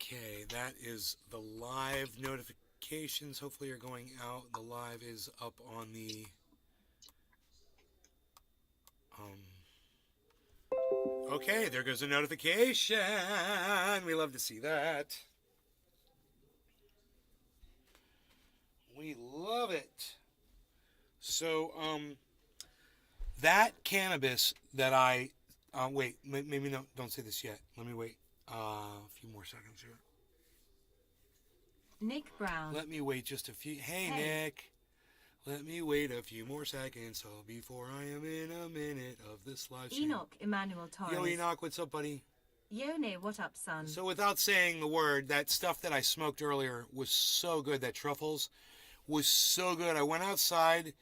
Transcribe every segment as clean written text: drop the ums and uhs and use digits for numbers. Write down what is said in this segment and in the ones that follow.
Okay, that is the live notifications. Hopefully you're going out. The live is up on the okay, there goes a notification. We love to see that. We love it. So, that cannabis that I wait, maybe no, don't say this yet. Let me wait a few more seconds here. Nick Brown. Let me wait just a few. Hey, Nick. Let me wait a few more seconds before I am in a minute of this live stream. Enoch Emmanuel Torres. Yo, Enoch, what's up, buddy? Yone, what up, son? So without saying the word, that stuff that I smoked earlier was so good. That truffles was so good. I went outside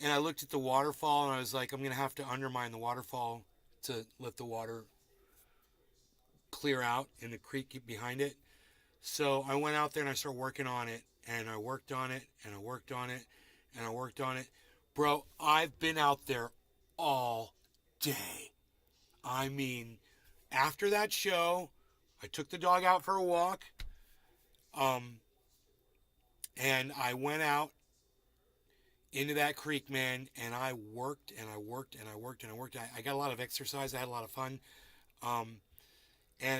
and I looked at the waterfall and I was like, I'm going to have to undermine the waterfall to let the water clear out in the creek behind it. So I went out there and I started working on it, and I worked on it, and I worked on it, and I worked on it. Bro, I've been out there all day. I mean, after that show, I took the dog out for a walk, and I went out into that creek, man, and I worked, and I worked, and I worked, and I worked. I got a lot of exercise. I had a lot of fun, and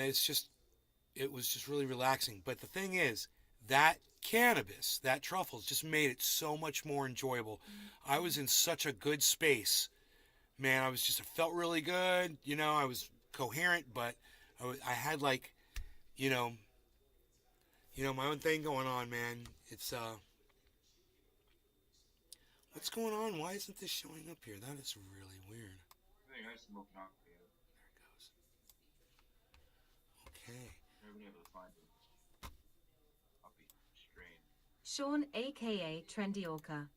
it was just really relaxing. But the thing is, that cannabis, that truffles, just made it so much more enjoyable. I was in such a good space, man. I felt really good. You know, I was coherent, but I had like, you know, my own thing going on, man. It's what's going on? Why isn't this showing up here? That is really weird. I think I smoke knock for you. There it goes. Okay. Never been able to find it. Puppy strain. Sean, aka Trendy Orca.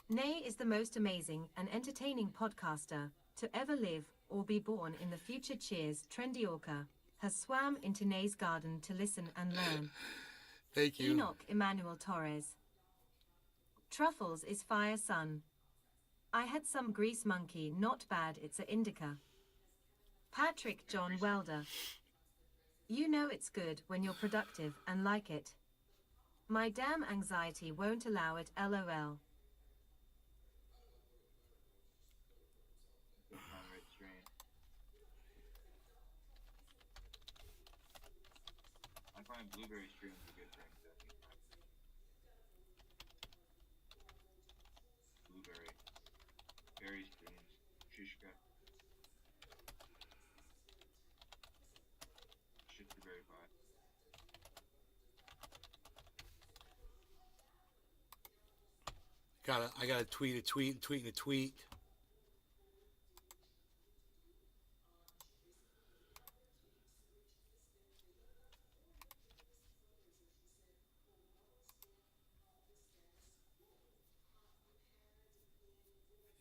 Nay is the most amazing and entertaining podcaster to ever live or be born in the future. Cheers, Trendy Orca has swam into Nay's garden to listen and learn. Thank you. Enoch Emmanuel Torres. Truffles is fire, son. I had some grease monkey, not bad, it's a indica. Patrick John Welder. You know it's good when you're productive and like it. My damn anxiety won't allow it, lol. Good Conrad strain. I find blueberry strains are good for anxiety. Blueberry. Berry strains. Shishka. Shit's very hot. I gotta tweet a tweet, tweeting a tweet.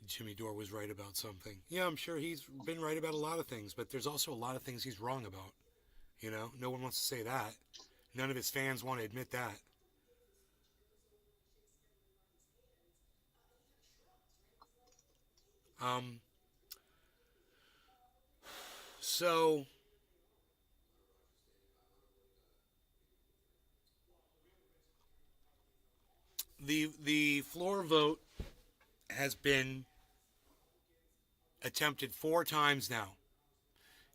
Jimmy Dore was right about something. Yeah, I'm sure he's been right about a lot of things, but there's also a lot of things he's wrong about. You know, no one wants to say that. None of his fans want to admit that. So the floor vote has been attempted 4 times now,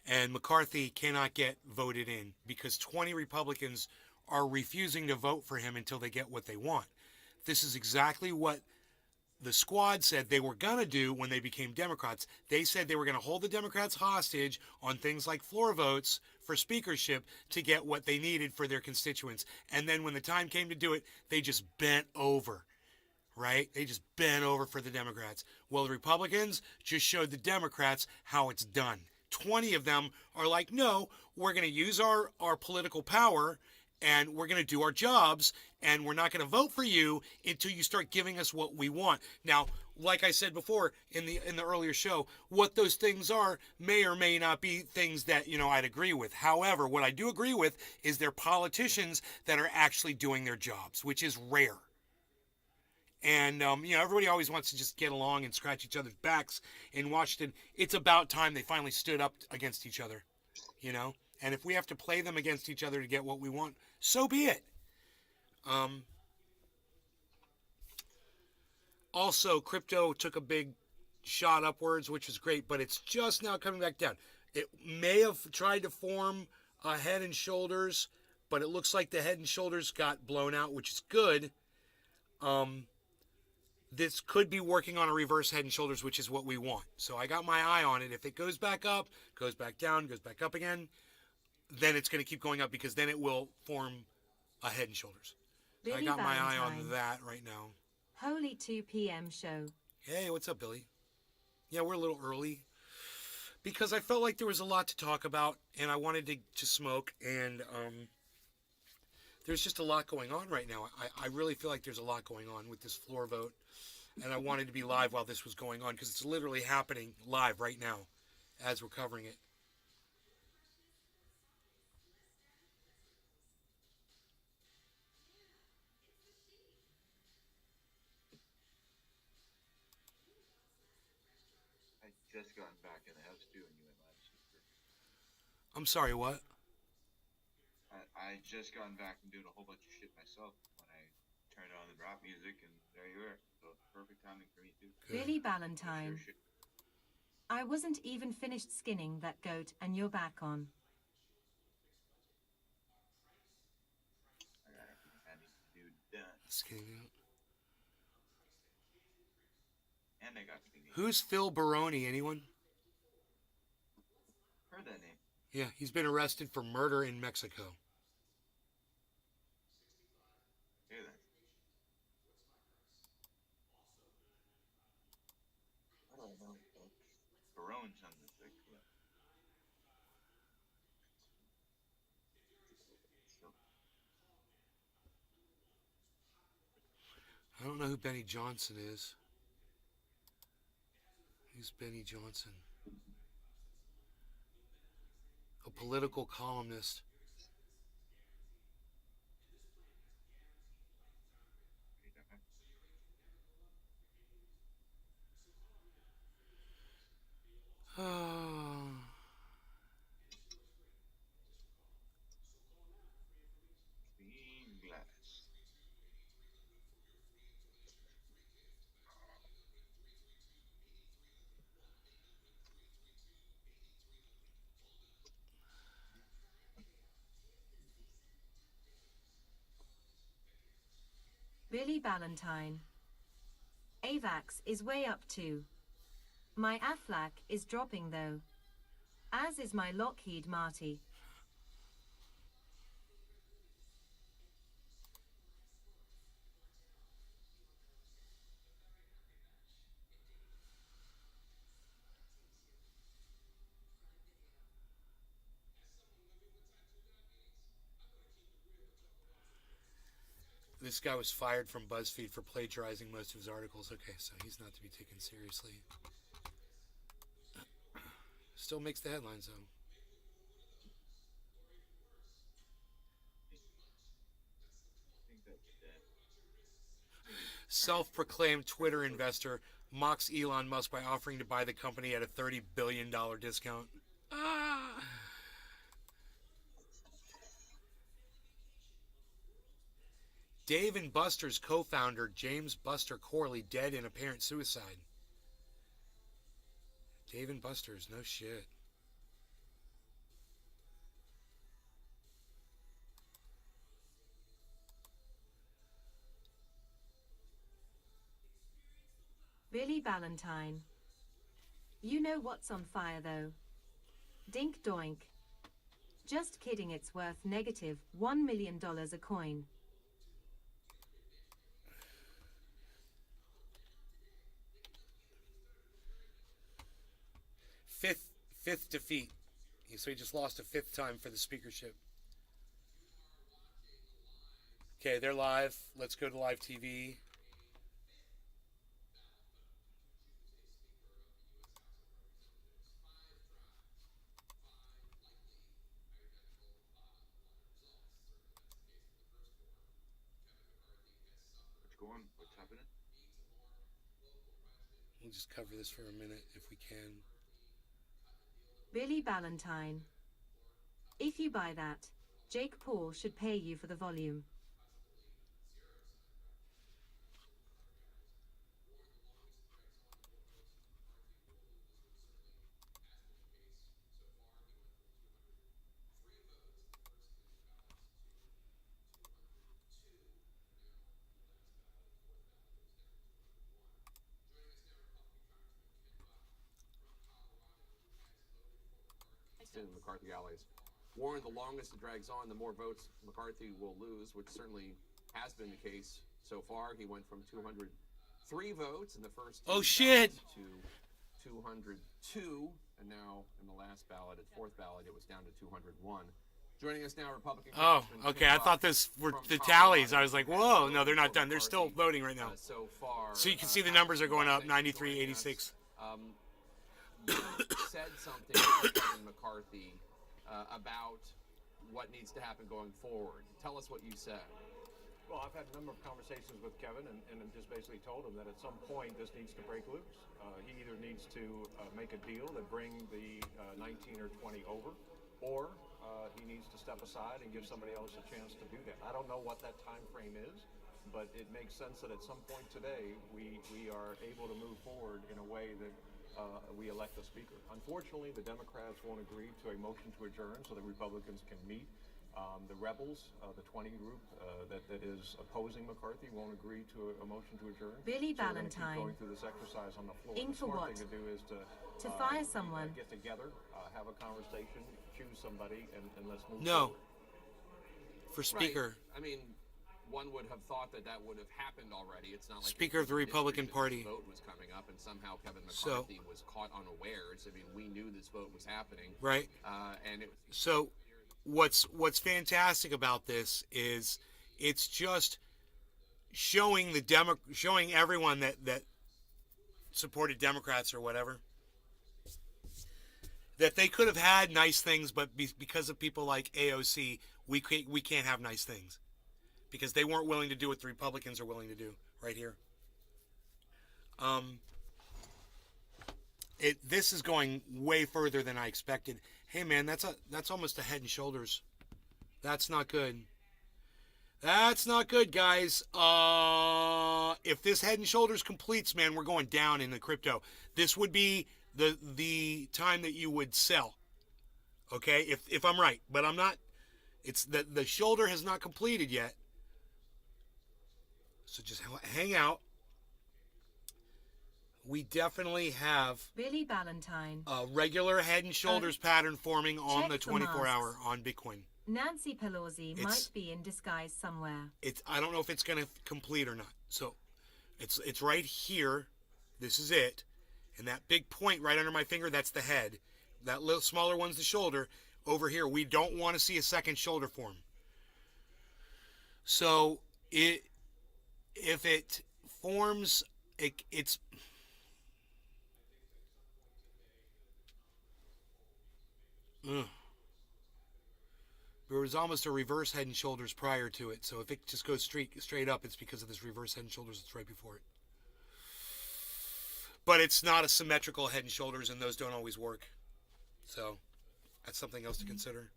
and McCarthy cannot get voted in because 20 Republicans are refusing to vote for him until they get what they want. This is exactly what the squad said they were going to do when they became Democrats. They said they were going to hold the Democrats hostage on things like floor votes for speakership to get what they needed for their constituents. And then when the time came to do it, they just bent over, right? They just bent over for the Democrats. Well, the Republicans just showed the Democrats how it's done. 20 of them are like, no, we're going to use our political power and we're going to do our jobs, and we're not going to vote for you until you start giving us what we want. Now, like I said before in the earlier show, what those things are may or may not be things that, you know, I'd agree with. However, what I do agree with is they're politicians that are actually doing their jobs, which is rare. And, you know, everybody always wants to just get along and scratch each other's backs in Washington. It's about time they finally stood up against each other, you know? And if we have to play them against each other to get what we want, so be it. Also, crypto took a big shot upwards, which is great, but it's just now coming back down. It may have tried to form a head and shoulders, but it looks like the head and shoulders got blown out, which is good. This could be working on a reverse head and shoulders, which is what we want. So I got my eye on it. If it goes back up, goes back down, goes back up again, then it's going to keep going up because then it will form a head and shoulders. So I Billy got my eye on Valentine. that right now. Holy 2 p.m. show. Hey, what's up, Billy? Yeah, we're a little early because I felt like there was a lot to talk about and I wanted to smoke, and there's just a lot going on right now. I really feel like there's a lot going on with this floor vote, and I wanted to be live while this was going on because it's literally happening live right now as we're covering it. I just gotten back in the house too, and you went live. Super. I'm sorry, what? I just gotten back from doing a whole bunch of shit myself when I turned on the rap music, and there you were. So perfect timing for me too. Good. Billy Valentine. Shit. I wasn't even finished skinning that goat and you're back on. I need to do done. Skinning out. And I got cleaning. Who's Phil Baroni? Anyone? Heard that name. Yeah, he's been arrested for murder in Mexico. Hear that. What do I know? Barone sounds like I don't know who Benny Johnson is. Who's Benny Johnson? A political columnist. Oh. clean glass. Billy Valentine. AVAX is way up too. My Aflac is dropping though. As is my Lockheed Marty. This guy was fired from BuzzFeed for plagiarizing most of his articles. Okay, so he's not to be taken seriously. Still makes the headlines, though. I think that's dead. Self-proclaimed Twitter investor mocks Elon Musk by offering to buy the company at a $30 billion discount. Ah! Dave and Buster's co-founder, James Buster Corley, dead in apparent suicide. Dave and Buster's, no shit. Billy Valentine. You know what's on fire though? Dink doink. Just kidding, it's worth negative $1 million a coin. Fifth defeat. So he just lost a fifth time for the speakership. Okay, they're live. Let's go to live TV. What's going? What's happening? We'll just cover this for a minute if we can. Billy Valentine. If you buy that, Jake Paul should pay you for the volume. In McCarthy allies. Warren, the longest it drags on, the more votes McCarthy will lose, which certainly has been the case so far. He went from 203 votes in the first Oh, shit. to 202, and now in the last ballot, at fourth ballot, it was down to 201. Joining us now, Republican. Oh, okay. I thought this were the tallies. I was like, whoa, no, they're not done. They're still voting right now. So far, So you can see the numbers are going up, 93, 86. You said something to Kevin McCarthy about what needs to happen going forward. Tell us what you said. Well, I've had a number of conversations with Kevin, and just basically told him that at some point this needs to break loose. He either needs to make a deal that bring the 19 or 20 over, or he needs to step aside and give somebody else a chance to do that. I don't know what that time frame is, but it makes sense that at some point today we are able to move forward in a way that we elect a speaker. Unfortunately, the Democrats won't agree to a motion to adjourn so the Republicans can meet. The rebels, the 20 group that is opposing McCarthy, won't agree to a motion to adjourn. Billy So we're gonna keep Valentine. going through this exercise on the floor. In The for smart what? thing to do is To fire someone. get together, have a conversation, choose somebody, and let's move No. forward. For Speaker. Right. I mean, one would have thought that that would have happened already. It's not like Speaker of the Republican Party. This vote was coming up, and somehow Kevin So- McCarthy was caught unawares. I mean, we knew this vote was happening, Right. and it. So what's fantastic about this is it's just showing showing everyone that supported Democrats or whatever that they could have had nice things, but because of people like AOC, we can't have nice things because they weren't willing to do what the Republicans are willing to do right here. This is going way further than I expected. Hey man, that's almost a Head and Shoulders. That's not good. That's not good, guys. If this Head and Shoulders completes, man, we're going down in the crypto. This would be the time that you would sell. Okay, if I'm right, but I'm not. It's the shoulder has not completed yet. So just hang out. We definitely have Billy Valentine. a regular Head and Shoulders pattern forming on check the for 24-hour masks. on Bitcoin. Nancy Pelosi It's- might be in disguise somewhere. I don't know if it's going to complete or not. So it's right here. This is it. And that big point right under my finger, that's the head. That little smaller one's the shoulder. Over here, we don't want to see a second shoulder form. So if it forms, it's ugh. There was almost a reverse Head and Shoulders prior to it. So if it just goes straight up, it's because of this reverse Head and Shoulders that's right before it. But it's not a symmetrical Head and Shoulders, and those don't always work. So that's something else to consider.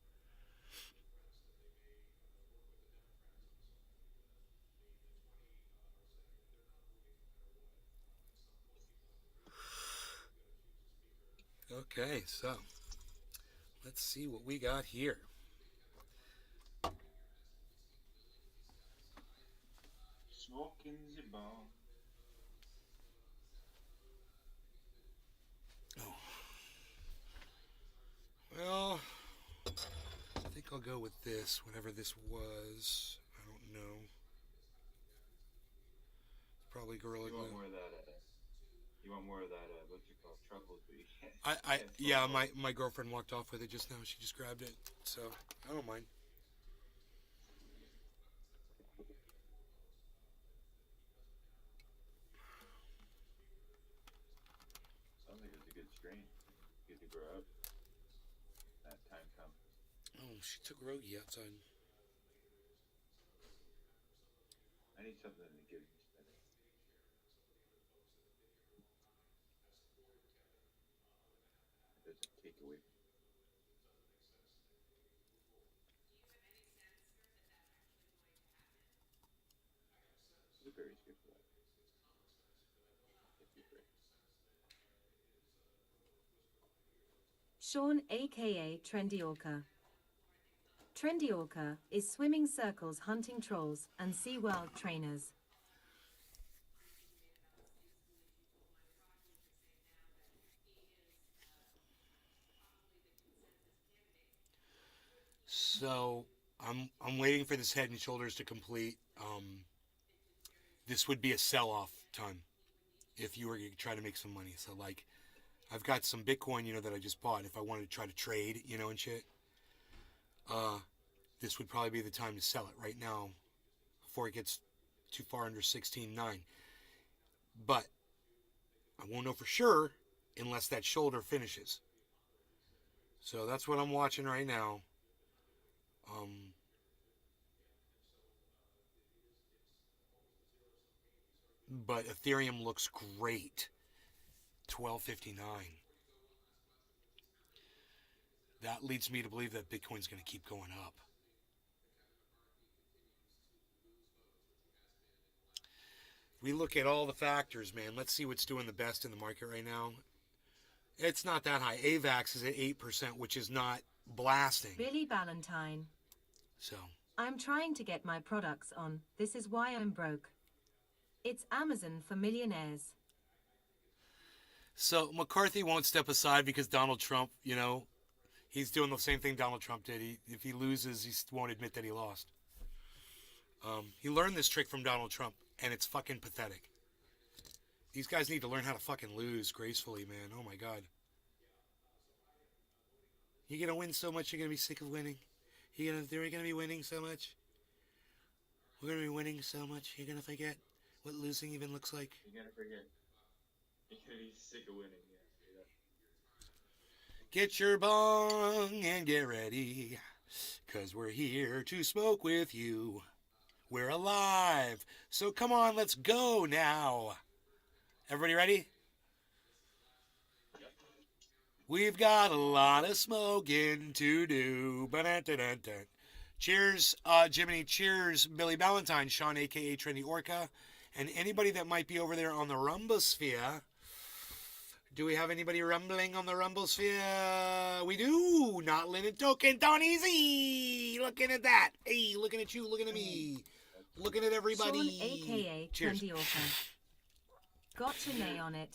Okay, so let's see what we got here. Smoking the bomb. Oh. Well, I think I'll go with this, whatever this was. I don't know. Probably Gorilla You want Glue. more of that? You want more of that? What's it called? Truffles, but you can't. Yeah, my girlfriend walked off with it just now. She just grabbed it, so I don't mind. Sounds like it's a good strain. Good to grow up. That time comes. Oh, she took Rogie outside. I need something to give me spinning. It doesn't take away. Sean aka Trendy Orca. Trendy Orca is swimming circles hunting trolls and SeaWorld trainers. So I'm waiting for this Head and Shoulders to complete. This would be a sell-off ton if you were to try to make some money. So like, I've got some Bitcoin, that I just bought. If I wanted to try to trade, and shit, this would probably be the time to sell it right now before it gets too far under 16.9. But I won't know for sure unless that shoulder finishes. So that's what I'm watching right now. But Ethereum looks great. 1259. That leads me to believe that Bitcoin's going to keep going up. We look at all the factors, man. Let's see what's doing the best in the market right now. It's not that high. AVAX is at 8%, which is not blasting. Billy Valentine. So, I'm trying to get my products on. This is why I'm broke. It's Amazon for millionaires. So McCarthy won't step aside because Donald Trump, he's doing the same thing Donald Trump did. If he loses, he won't admit that he lost. He learned this trick from Donald Trump, and it's fucking pathetic. These guys need to learn how to fucking lose gracefully, man. Oh my God. You're gonna win so much, you're gonna be sick of winning. They're gonna be winning so much. We're gonna be winning so much, you're gonna forget what losing even looks like. You're gonna forget. You're gonna be sick of winning. Yeah. Get your bong and get ready, 'cause we're here to smoke with you. We're alive, so come on, let's go now. Everybody ready? Yep. We've got a lot of smoking to do. Ba-da-da-da-da. Cheers, Jiminy. Cheers, Billy Valentine, Sean, a.k.a. Trendy Orca, and anybody that might be over there on the Rumbosphere. Do we have anybody rumbling on the Rumbosphere? We do. Not Linen Token. Don Easy. Looking at that. Hey, looking at you. Looking at me. Looking at everybody. Sean aka Cheers. Trendy Orca. Got to nay on it.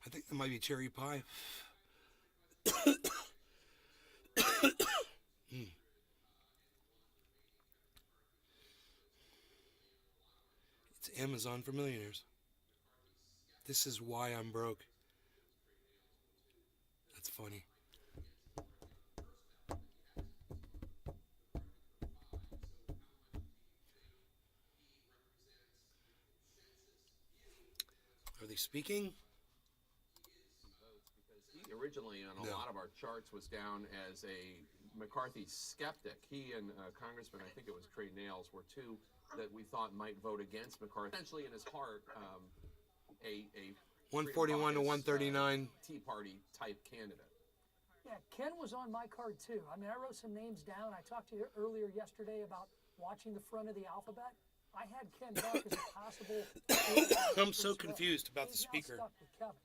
I think that might be cherry pie. It's Amazon for millionaires. This is why I'm broke. That's funny. Are they speaking? He originally on a No. lot of our charts was down as a McCarthy skeptic. He and Congressman, I think it was Trey Nails, were two that we thought might vote against McCarthy. Essentially, in his heart, a 141 to 139. Tea Party type candidate. Yeah, Ken was on my card too. I mean, I wrote some names down. I talked to you earlier yesterday about watching the front of the alphabet. I had Ken Buck as a possible. I'm so confused about the He's now speaker. stuck with Kevin,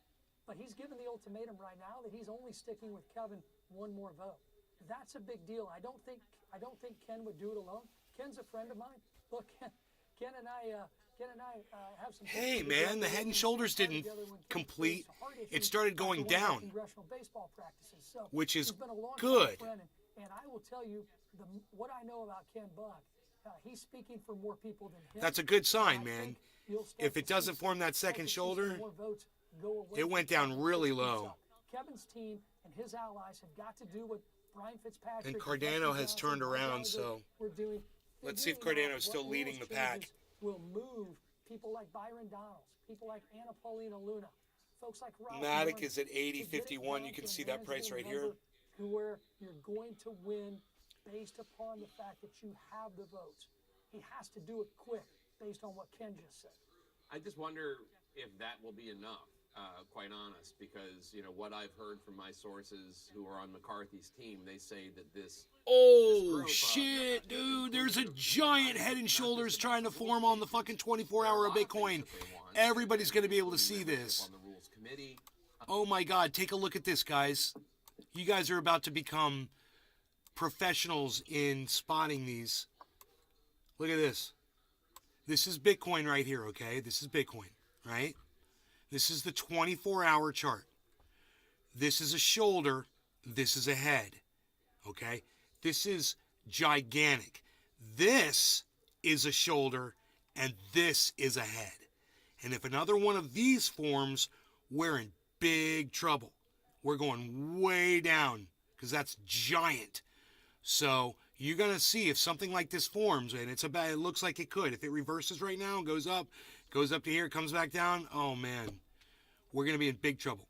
but he's given the ultimatum right now that he's only sticking with Kevin one more vote. That's a big deal. I don't think Ken would do it alone. Ken's a friend of mine. Look, Ken and I have some. Hey, man, the Head and Shoulders didn't complete. It started going down, Congressional baseball practices. So which is he's been a long-time good. friend, and I will tell you what I know about Ken Buck. He's speaking for more people than him. That's a good sign, I man. think you'll start If it to doesn't see- form that start second to see shoulder, some more votes go away it from went down Kevin really Fitzpatrick low. himself. Kevin's team and his allies have got to do what Brian Fitzpatrick And Dustin Cardano has Johnson, turned Mike around, Gallagher so we're doing. let's see if Figuring out Cardano's still what leading rules the pack. changes will move people like Byron Donalds, people like Anna Paulina Luna, folks like Ralph Matic Norman, is at to get it 80.51. down You can to a see that price manageable right here. number To where you're going to win based upon the fact that you have the votes. He has to do it quick based on what Ken just said. I just wonder if that will be enough, quite honest, because, you know, what I've heard from my sources who are on McCarthy's team, they say that this Oh, shit, dude. There's a giant head and shoulders trying to form on the fucking 24-hour of Bitcoin. Everybody's going to be able to see this. on the rules committee. Oh, my God. Take a look at this, guys. You guys are about to become professionals in spotting these. Look at this. This is Bitcoin right here, okay? This is Bitcoin, right? This is the 24-hour chart. This is a shoulder. This is a head, okay? This is gigantic. This is a shoulder, and this is a head. And if another one of these forms, we're in big trouble. We're going way down because that's giant. So you're going to see if something like this forms, and it looks like it could. If it reverses right now and goes up to here, comes back down, oh, man, we're going to be in big trouble.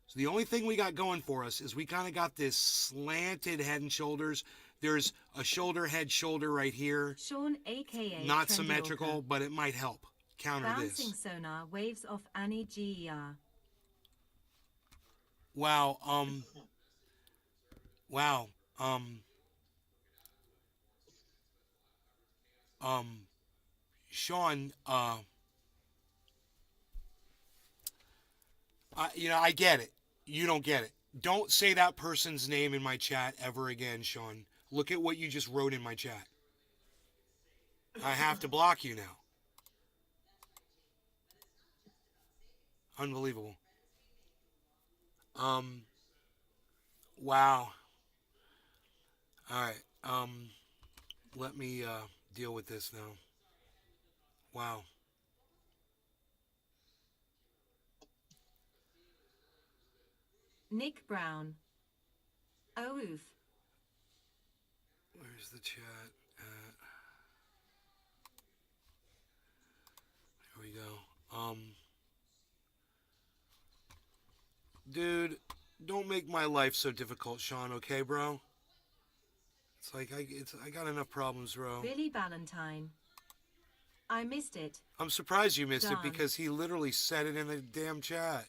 So the only thing we got going for us is we kind of got this slanted head and shoulders. There's a shoulder, head, shoulder right here. Sean, aka Not Trendy symmetrical, Orca. but it might help counter Bouncing this. sonar waves off Annie GER. Wow, Sean, I get it. You don't get it. Don't say that person's name in my chat ever again, Sean. Look at what you just wrote in my chat. I have to block you now. Unbelievable. Wow. All right. Let me deal with this now. Wow. Nick Brown. Oh, oof. Where's the chat at? Here we go. Dude, don't make my life so difficult, Sean, okay, bro? It's like I got enough problems, bro. Billy Valentine. I missed it. I'm surprised you missed it Done. because he literally said it in the damn chat.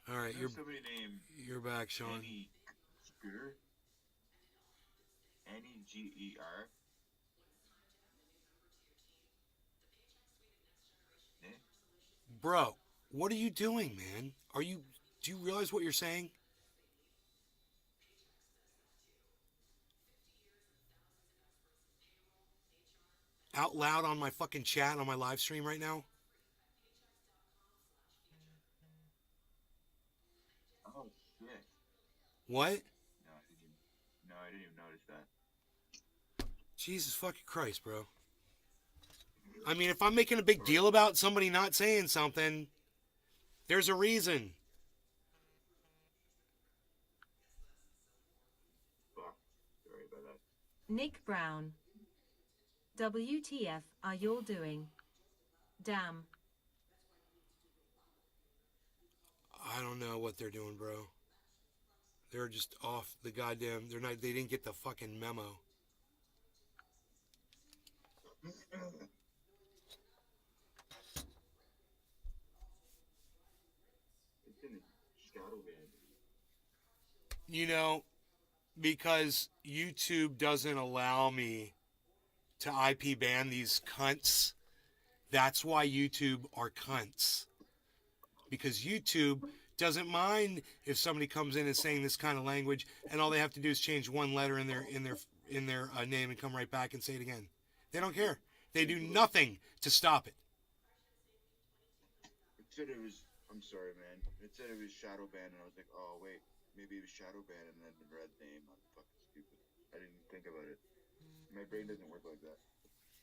All right, There's somebody named you're back, Sean. Annie Ger. N-E-G-E-R. Bro, what are you doing, man? Do you realize what you're saying? Out loud on my fucking chat on my live stream right now? Oh, shit. What? No, I didn't even notice that. Jesus fucking Christ, bro. I mean, if I'm making a big deal about somebody not saying something, there's a reason. Fuck. Sorry about that. Nick Brown. WTF are y'all doing? Damn. I don't know what they're doing, bro. They're just off the goddamn. They didn't get the fucking memo. It's in the shadow band. You know, because YouTube doesn't allow me to IP ban these cunts. That's why YouTube are cunts. Because YouTube doesn't mind if somebody comes in and saying this kind of language, and all they have to do is change one letter in their name and come right back and say it again. They don't care. They do nothing to stop it. It said it was. I'm sorry, man. It said it was shadow banned, and I was like, oh wait, maybe it was shadow banned, and then the red name. I'm fucking stupid. I didn't think about it. My brain doesn't work like that.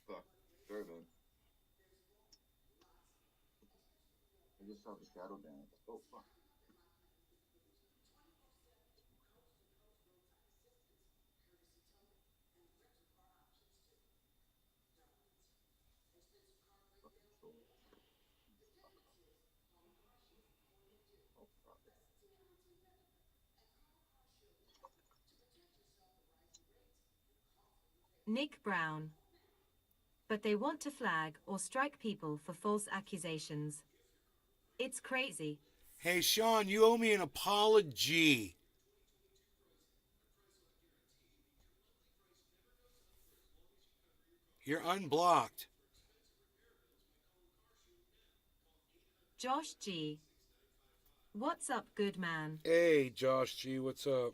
Fuck. Sorry, man. I just saw the shadow ban. Oh fuck. Fucking soul. Oh fuck. Nick Brown. But they want to flag or strike people for false accusations. It's crazy. Hey, Sean, you owe me an apology. You're unblocked. Josh G. What's up, good man? Hey, Josh G, what's up?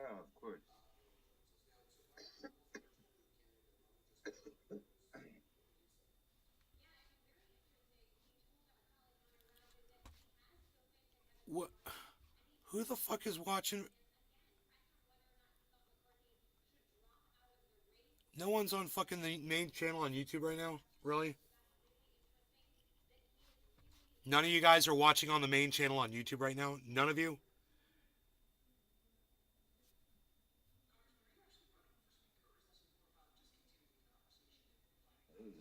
Oh, of course. What? Who the fuck is watching? No one's on fucking the main channel on YouTube right now? Really? None of you guys are watching on the main channel on YouTube right now? None of you?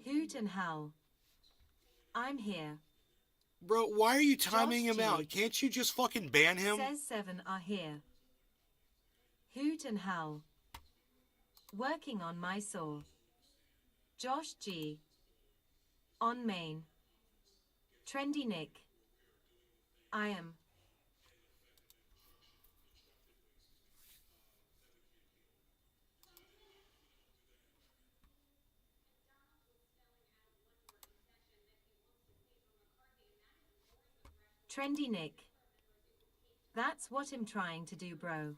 Hoot and howl. I'm here. Bro, why are you timing Josh him out? G. Can't you just fucking ban him? Says 7 are here. Hoot and howl. Working on my saw. Josh G. On main. Trendy Nick. I am. Trendy Nick. That's what I'm trying to do, bro.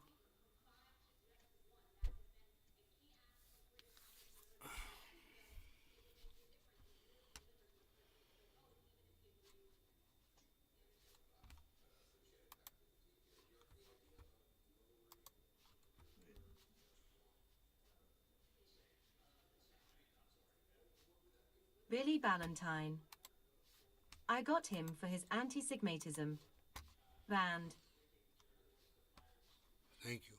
Billy Ballantyne. I got him for his anti-Sigmatism. Banned. Thank you.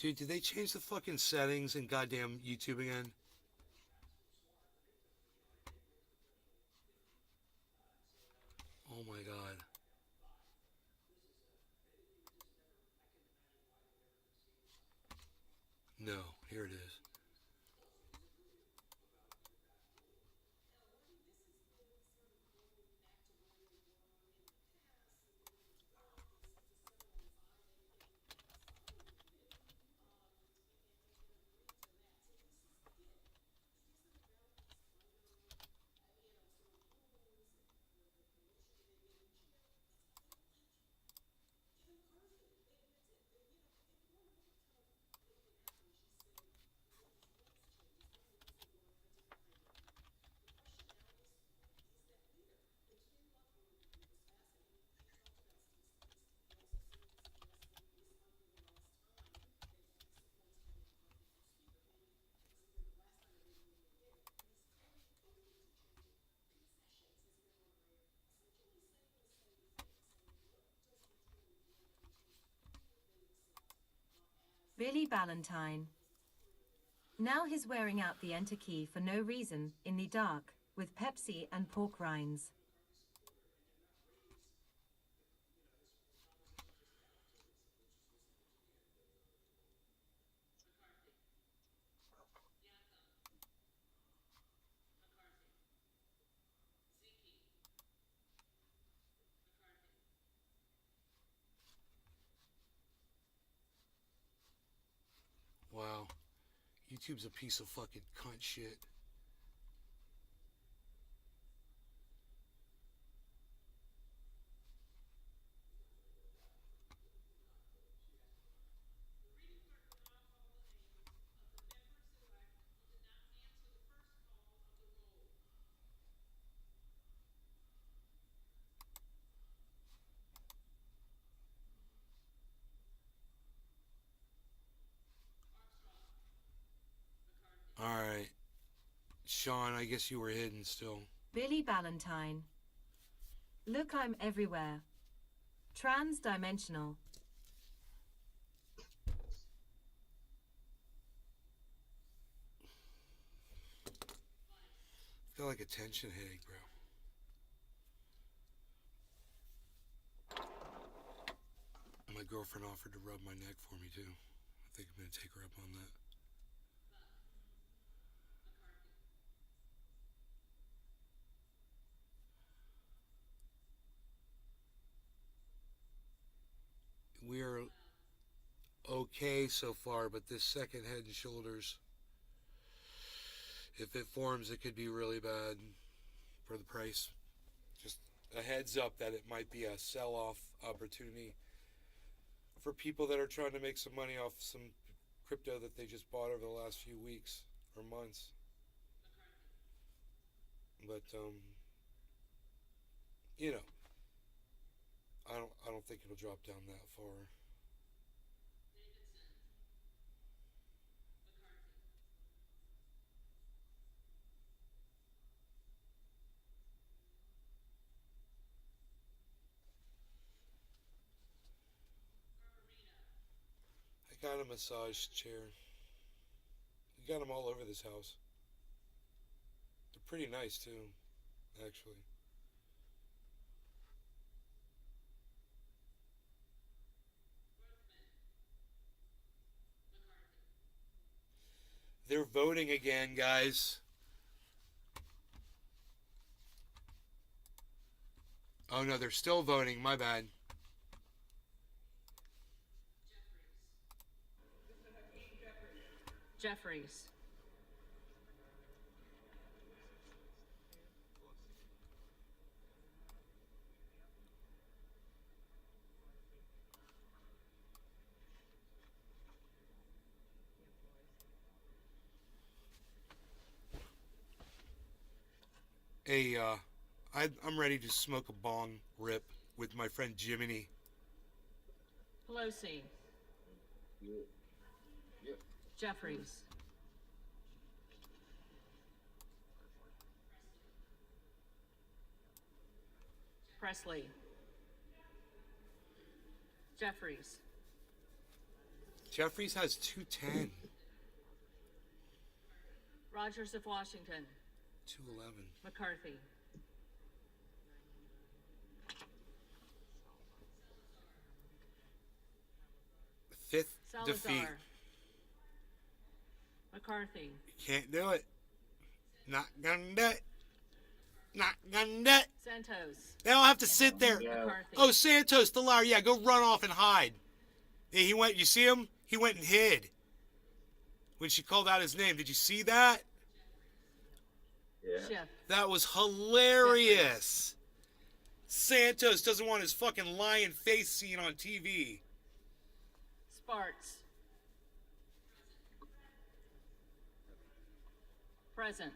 Dude, did they change the fucking settings in goddamn YouTube again? Oh my god. No, here it is. Billy Ballantyne. Now he's wearing out the enter key for no reason, in the dark, with Pepsi and pork rinds. Wow. YouTube's a piece of fucking cunt shit. Alright. Sean, I guess you were hidden still. Billy Ballantyne. Look, I'm everywhere. Trans-dimensional. I feel like a tension headache, bro. My girlfriend offered to rub my neck for me, too. I think I'm going to take her up on that. We're okay so far, but this second Head and Shoulders, if it forms, it could be really bad for the price. Just a heads up that it might be a sell-off opportunity for people that are trying to make some money off some crypto that they just bought over the last few weeks or months. But you know, I don't think it'll drop down that far. I got a massage chair. You got them all over this house. They're pretty nice too, actually. They're voting again, guys. Oh no, they're still voting. My bad. Jeffries. Hey, I'm ready to smoke a bong rip with my friend Jiminy. Pelosi. Yeah. Jeffries. Presley. Jeffries. Jeffries has 210. Rogers of Washington. 211. McCarthy. Fifth Salazar. defeat. McCarthy. Can't do it. Not gonna do it. Not gonna do it. Santos. They don't have to sit there. McCarthy. Oh, Santos, the liar. Yeah, go run off and hide. Yeah, he went, you see him? He went and hid when she called out his name. Did you see that? Yeah. Schiff. That was hilarious. Santos doesn't want his fucking lion face seen on TV. Sparks. Present.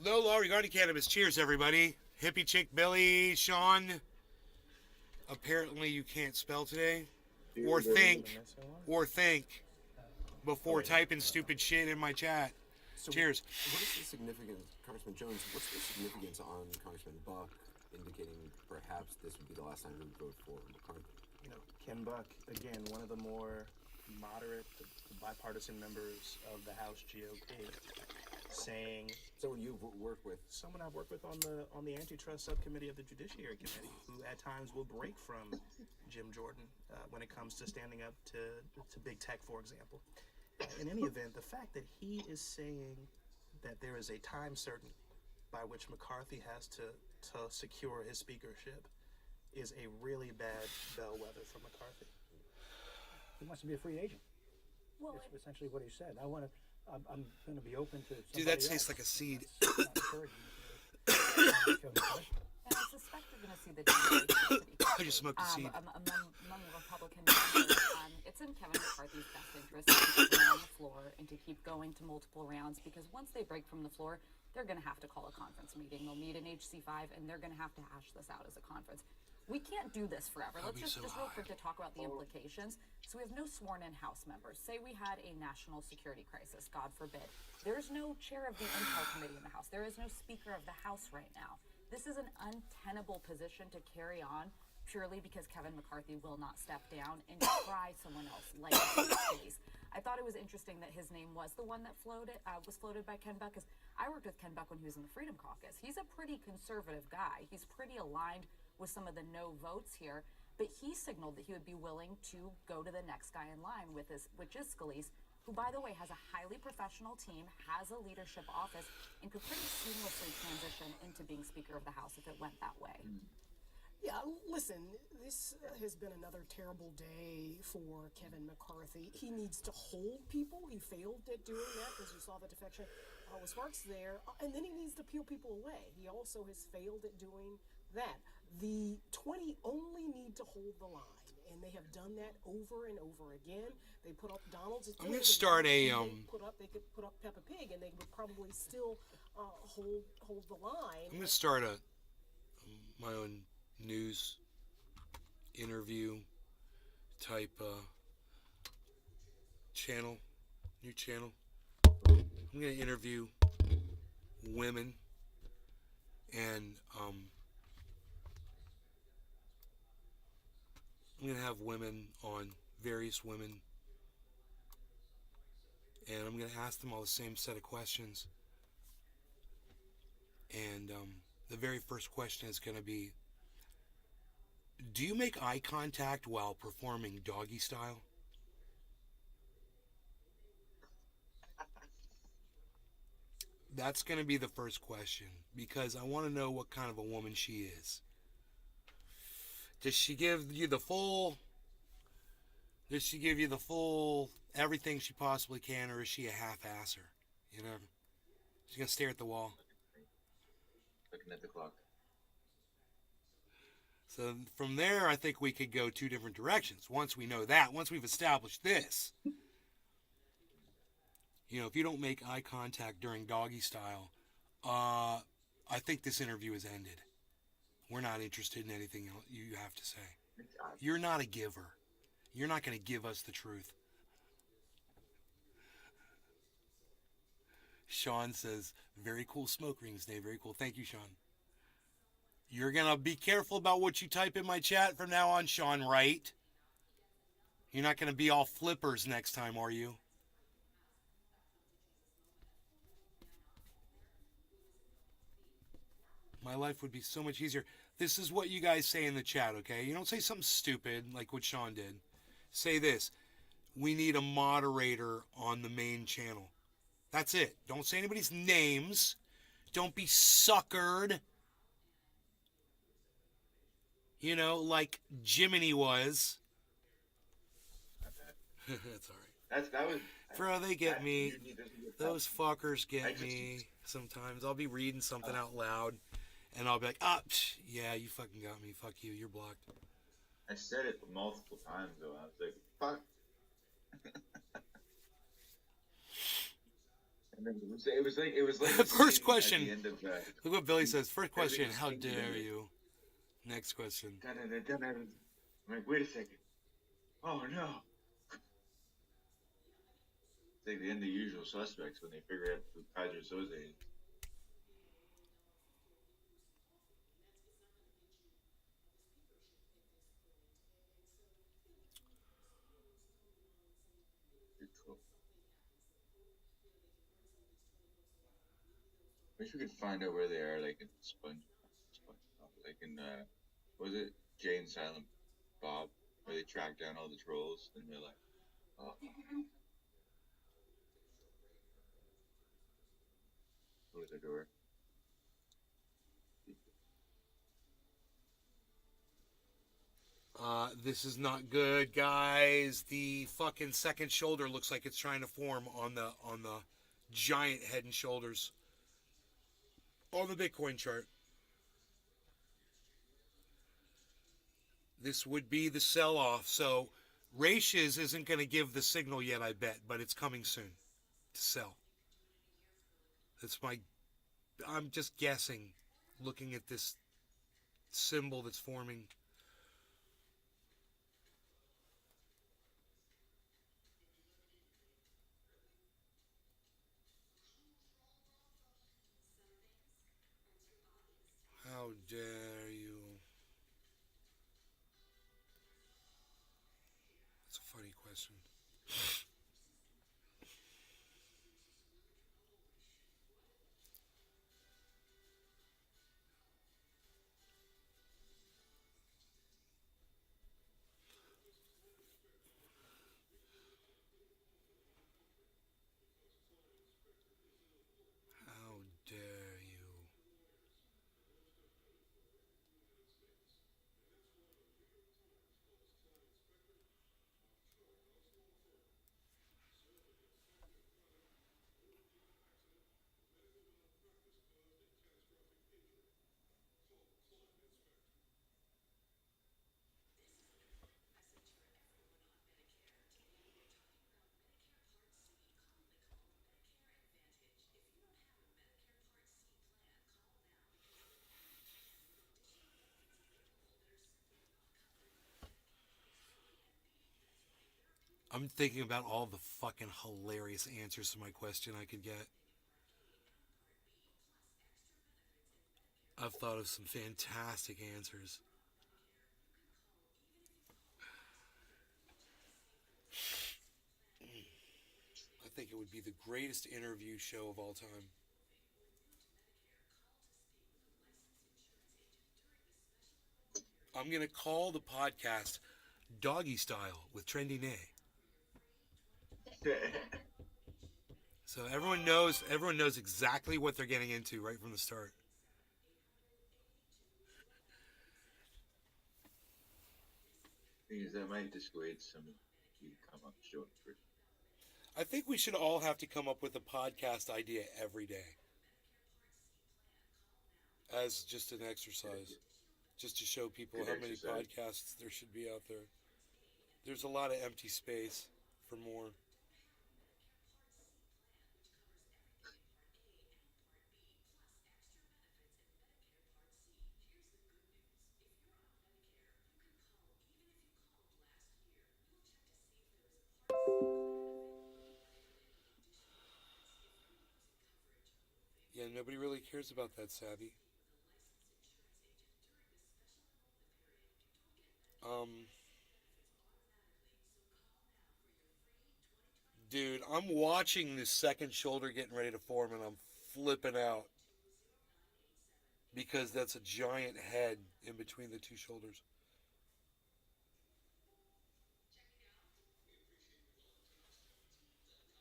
No law regarding cannabis. Cheers, everybody. Hippie chick Billy, Sean. Apparently you can't spell today. Or think before typing stupid shit in my chat. So Cheers. What is the significance, Congressman Jones? What's the significance on Congressman Buck indicating perhaps this would be the last time we would vote for McCarthy. You know, Ken Buck, again, one of the more moderate, bipartisan members of the House GOP, saying, Someone you've worked with. someone I've worked with on the antitrust subcommittee of the Judiciary Committee, who at times will break from Jim Jordan when it comes to standing up to big tech, for example. In any event, the fact that he is saying that there is a time certain by which McCarthy has to secure his speakership is a really bad bellwether for McCarthy. He wants to be a free agent. Well, That's essentially what he said. I'm going to be open to. Dude, that tastes like a seed. and I suspect you're going to see the I just smoked a seed. among Republican members. It's in Kevin McCarthy's best interest to keep them on the floor and to keep going to multiple rounds, because once they break from the floor, they're going to have to call a conference meeting. They'll meet an HC5, and they're going to have to hash this out as a conference. We can't do this forever. Let's just real quick to talk about the implications. So we have no sworn-in House members. Say we had a national security crisis, God forbid. There's no chair of the Intel Committee in the House. There is no Speaker of the House right now. This is an untenable position to carry on purely because Kevin McCarthy will not step down and try someone else like Scalise. I thought it was interesting that his name was the one that was floated by Ken Buck, because I worked with Ken Buck when he was in the Freedom Caucus. He's a pretty conservative guy. He's pretty aligned with some of the no votes here, but he signaled that he would be willing to go to the next guy in line, which is Scalise, who, by the way, has a highly professional team, has a leadership office, and could pretty seamlessly transition into being Speaker of the House if it went that way. Yeah, listen, this has been another terrible day for Kevin McCarthy. He needs to hold people. He failed at doing that, because you saw the defection with Sparks there. And then he needs to peel people away. He also has failed at doing that. The 20 only need to hold the line, and they have done that over and over again. They put up Donald's. I'm gonna start a They could put up Peppa Pig, and they would probably still hold the line. I'm gonna start my own news interview type channel, new channel. I'm gonna interview women, and I'm gonna have women on, various women, and I'm gonna ask them all the same set of questions. And the very first question is gonna be, do you make eye contact while performing doggy style? That's going to be the first question, because I want to know what kind of a woman she is. Does she give you the full everything she possibly can, or is she a half-asser? You know, she's going to stare at the wall. Looking at the clock. So from there, I think we could go two different directions. Once we know that, once we've established this, you know, if you don't make eye contact during doggy style, I think this interview is ended. We're not interested in anything else you have to say. You're not a giver. You're not going to give us the truth. Sean says, very cool smoke rings, Dave. Very cool. Thank you, Sean. You're going to be careful about what you type in my chat from now on, Sean, right? You're not going to be all flippers next time, are you? My life would be so much easier. This is what you guys say in the chat, okay? You don't say something stupid like what Sean did. Say this: we need a moderator on the main channel. That's it. Don't say anybody's names. Don't be suckered. You know, like Jiminy was. That's all right. That was. Bro, they get me. Those fuckers get me sometimes. I'll be reading something out loud, and I'll be like, yeah, you fucking got me. Fuck you. You're blocked. I said it multiple times, though. I was like, fuck. And then it was like the first question. At the end of, look what Billy says. First question, how dare you? Next question. I'm like, wait a second. Oh, no. It's like the end of Usual Suspects when they figure out who Kaiser Soze is. Wish we could find out where they are, like in like in what was it Jay and Silent Bob, where they track down all the trolls and they're like, oh, close the door. This is not good, guys. The fucking second shoulder looks like it's trying to form on the giant head and shoulders on the Bitcoin chart. This would be the sell-off. So Ratios isn't going to give the signal yet, I bet, but it's coming soon to sell. I'm just guessing, looking at this symbol that's forming. How dare you? That's a funny question. How dare you? I'm thinking about all the fucking hilarious answers to my question I could get. I've thought of some fantastic answers. I think it would be the greatest interview show of all time. I'm going to call the podcast Doggy Style with Trendy Nay. So everyone knows exactly what they're getting into right from the start. Thing is, that might dissuade some of you to come up show it first. I think we should all have to come up with a podcast idea every day as just an exercise, just to show people Good how many exercise. podcasts there should be out there. There's a lot of empty space for more. Yeah, nobody really cares about that, Savvy. Dude, I'm watching this second shoulder getting ready to form and I'm flipping out because that's a giant head in between the two shoulders.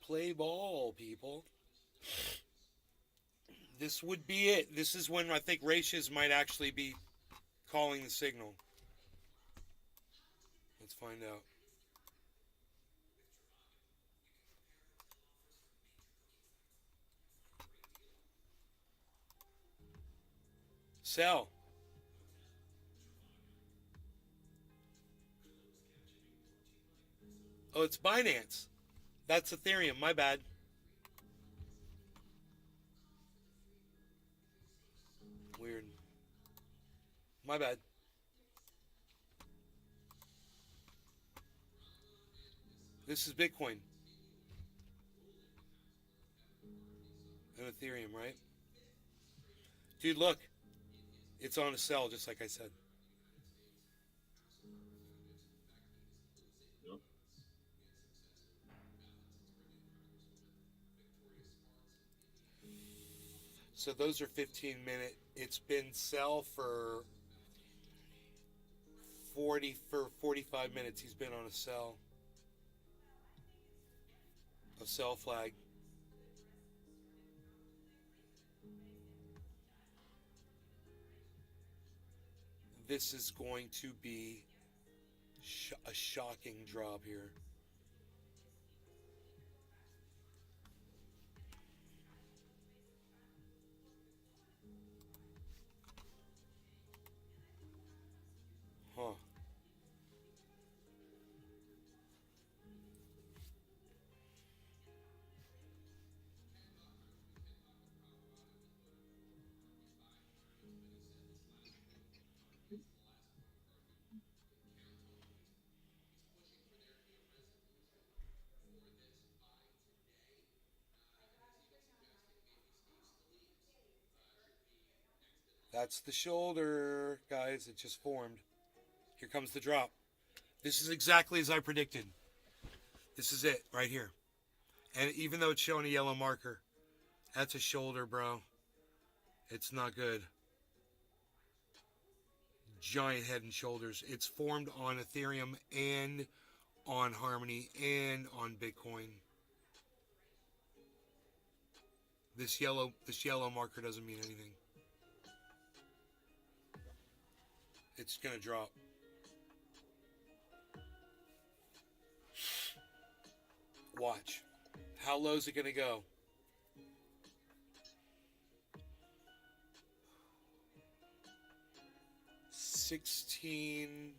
Play ball, people. This would be it. This is when I think Ratios might actually be calling the signal. Let's find out. Sell. Oh, it's Binance. That's Ethereum. My bad. Weird. My bad. This is Bitcoin. And Ethereum, right? Dude, look. It's on a sell, just like I said. Yep. So those are 15-minute. It's been sell for 45 minutes. He's been on a sell flag. This is going to be a shocking drop here. Huh. That's the shoulder, guys. It just formed. Here comes the drop. This is exactly as I predicted. This is it right here. And even though it's showing a yellow marker, that's a shoulder, bro. It's not good. Giant head and shoulders. It's formed on Ethereum and on Harmony and on Bitcoin. This yellow marker doesn't mean anything. It's gonna drop. Watch. How low is it gonna go? $16.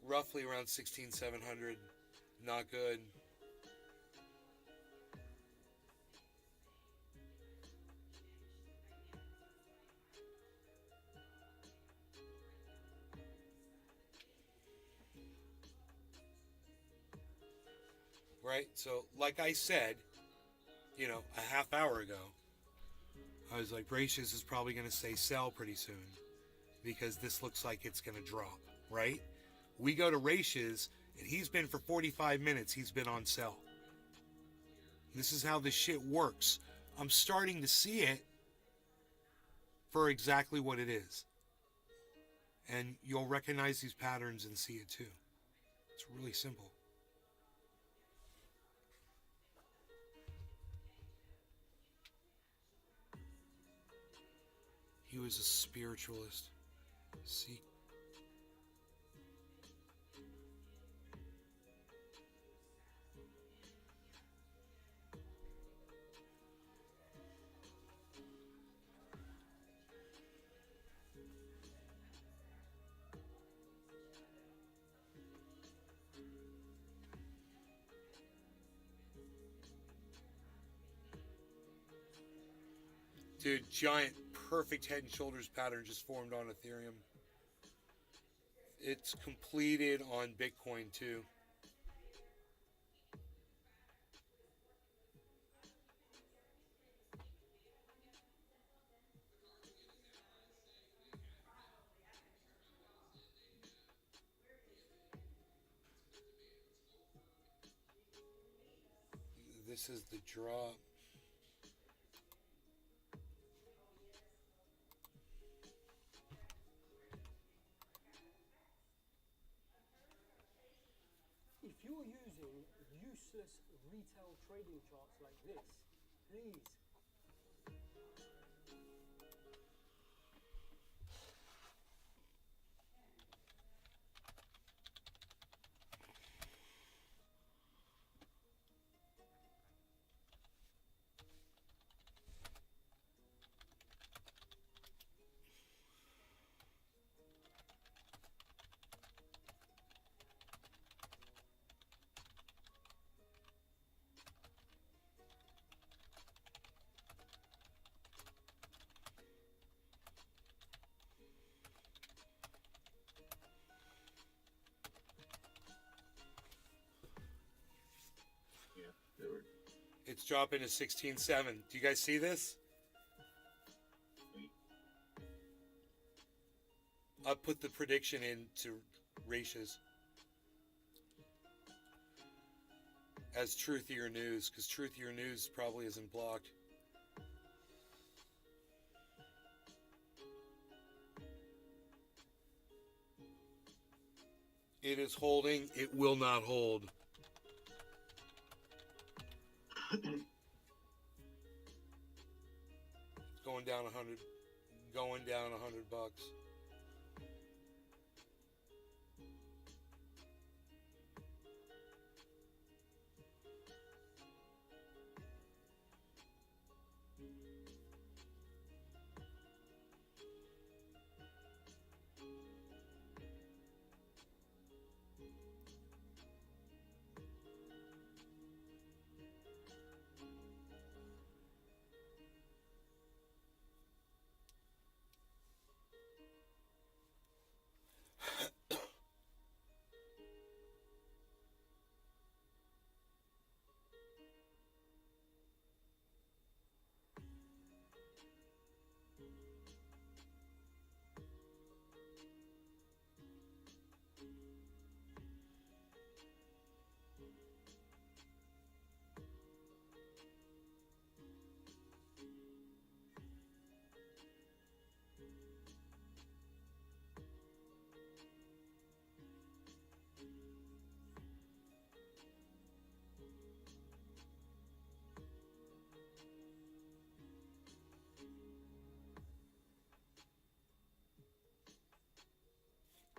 Roughly around 16,700. Not good. Right? So, like I said, a half hour ago, I was like, Gracious is probably going to say sell pretty soon because this looks like it's going to drop, right? We go to Ratius, and he's been for 45 minutes, he's been on sell. This is how this shit works. I'm starting to see it for exactly what it is. And you'll recognize these patterns and see it too. It's really simple. He was a spiritualist. See? Dude, giant, perfect head and shoulders pattern just formed on Ethereum. It's completed on Bitcoin too. This is the drop. If you're using useless retail trading charts like this, please. It's dropping to 16.7. Do you guys see this? I put the prediction into Ratius. as truthier news, because truthier news probably isn't blocked. It is holding. It will not hold. Going down 100. Going down $100.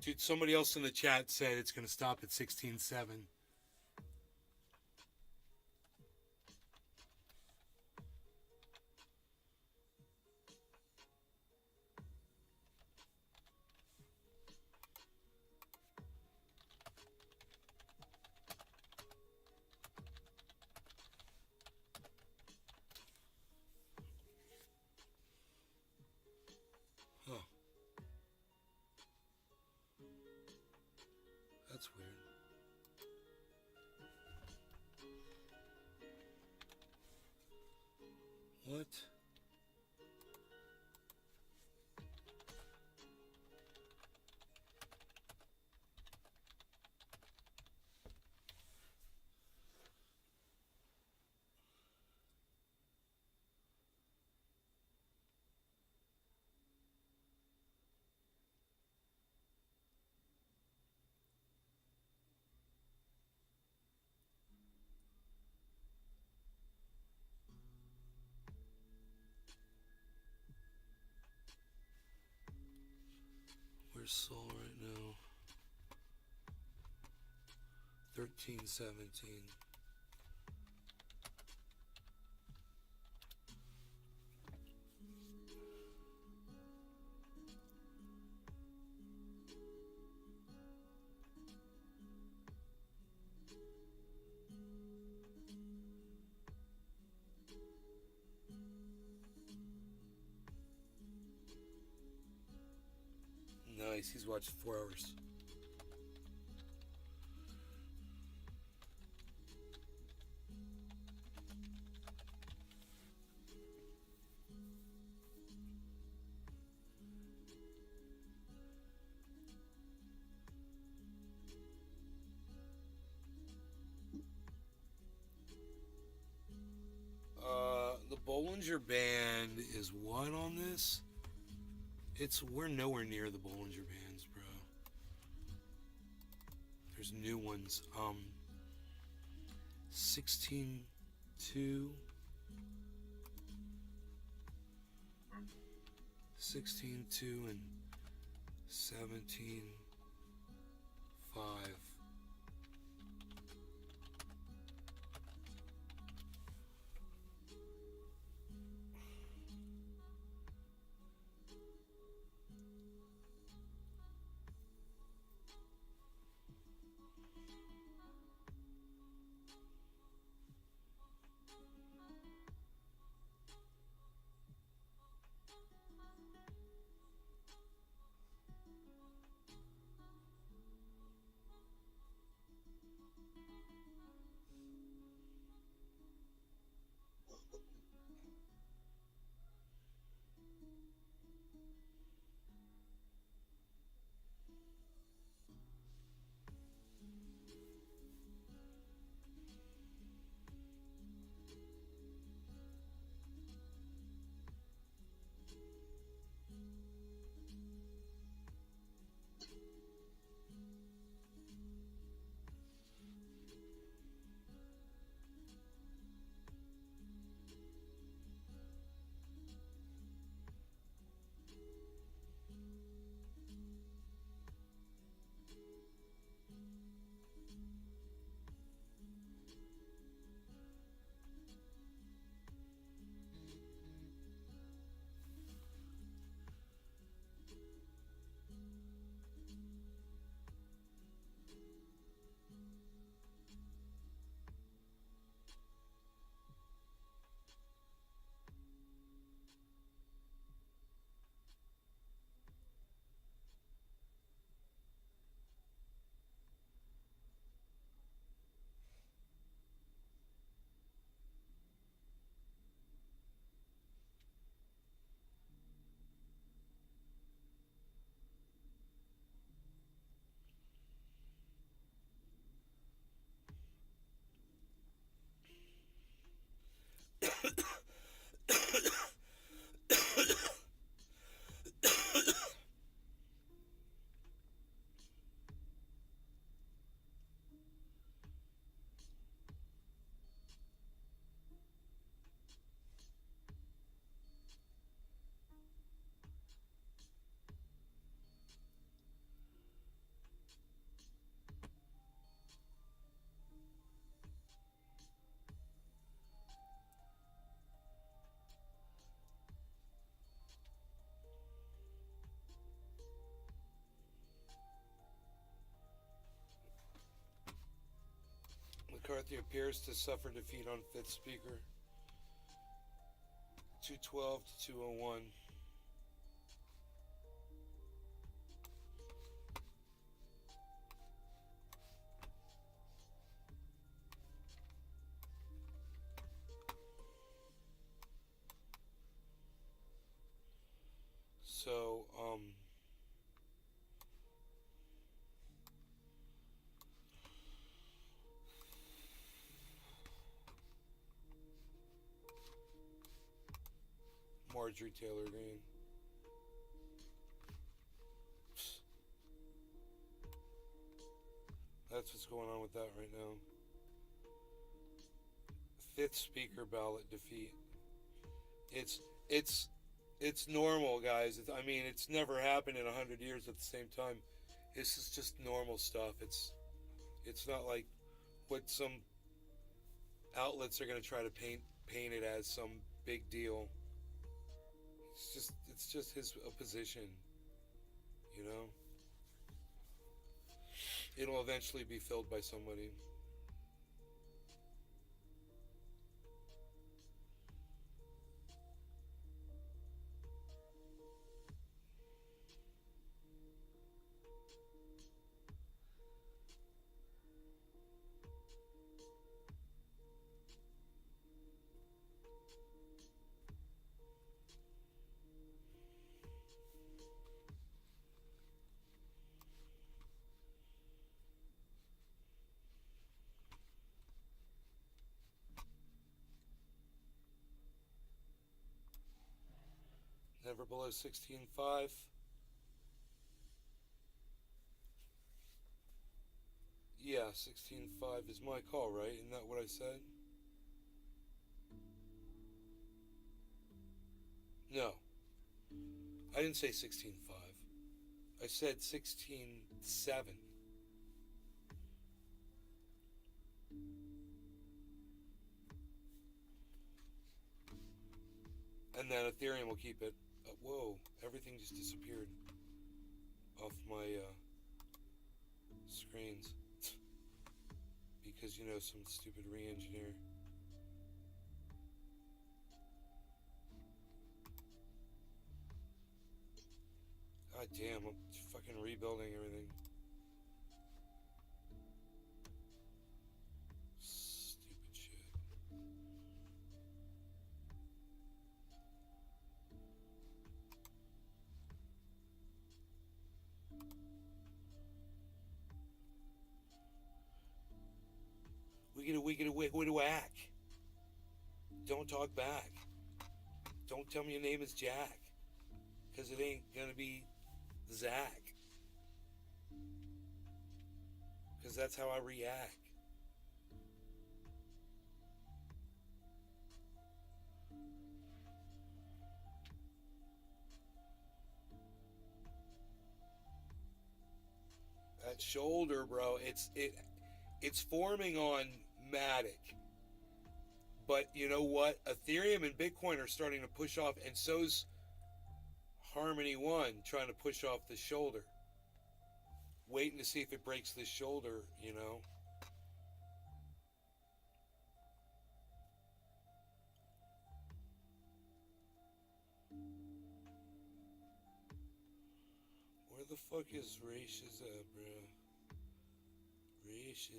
Dude, somebody else in the chat said it's going to stop at 16.7. Huh. That's weird. What? Where's Sol right now? 13.17. Nice, he's watched 4 hours. The Bollinger Band is what on this? We're nowhere near the Bollinger Bands, bro. There's new ones. 16.2, 16.2, and 17.5. McCarthy appears to suffer defeat on fifth speaker. 212 to 201. So, Marjorie Taylor Greene. That's what's going on with that right now. Fifth speaker ballot defeat. It's normal, guys. I mean, it's never happened in 100 years at the same time. This is just normal stuff. It's not like what some outlets are going to try to paint it as some big deal. It's just his position, you know. It'll eventually be filled by somebody. Never below 16.5. Yeah, 16.5 is my call, right? Isn't that what I said? No. I didn't say 16.5. I said 16.7. And then Ethereum will keep it. Whoa, everything just disappeared off my screens. Because, you know, some stupid re-engineer. God damn, I'm fucking rebuilding everything. Stupid shit. Wiggity whack. Don't talk back. Don't tell me your name is Jack. Because it ain't gonna be Zach. Because that's how I react. That shoulder, bro, it's forming on Matic. But you know what? Ethereum and Bitcoin are starting to push off, and so's Harmony One trying to push off the shoulder. Waiting to see if it breaks this shoulder, you know. Where the fuck is Ratius at, bro? Ratius,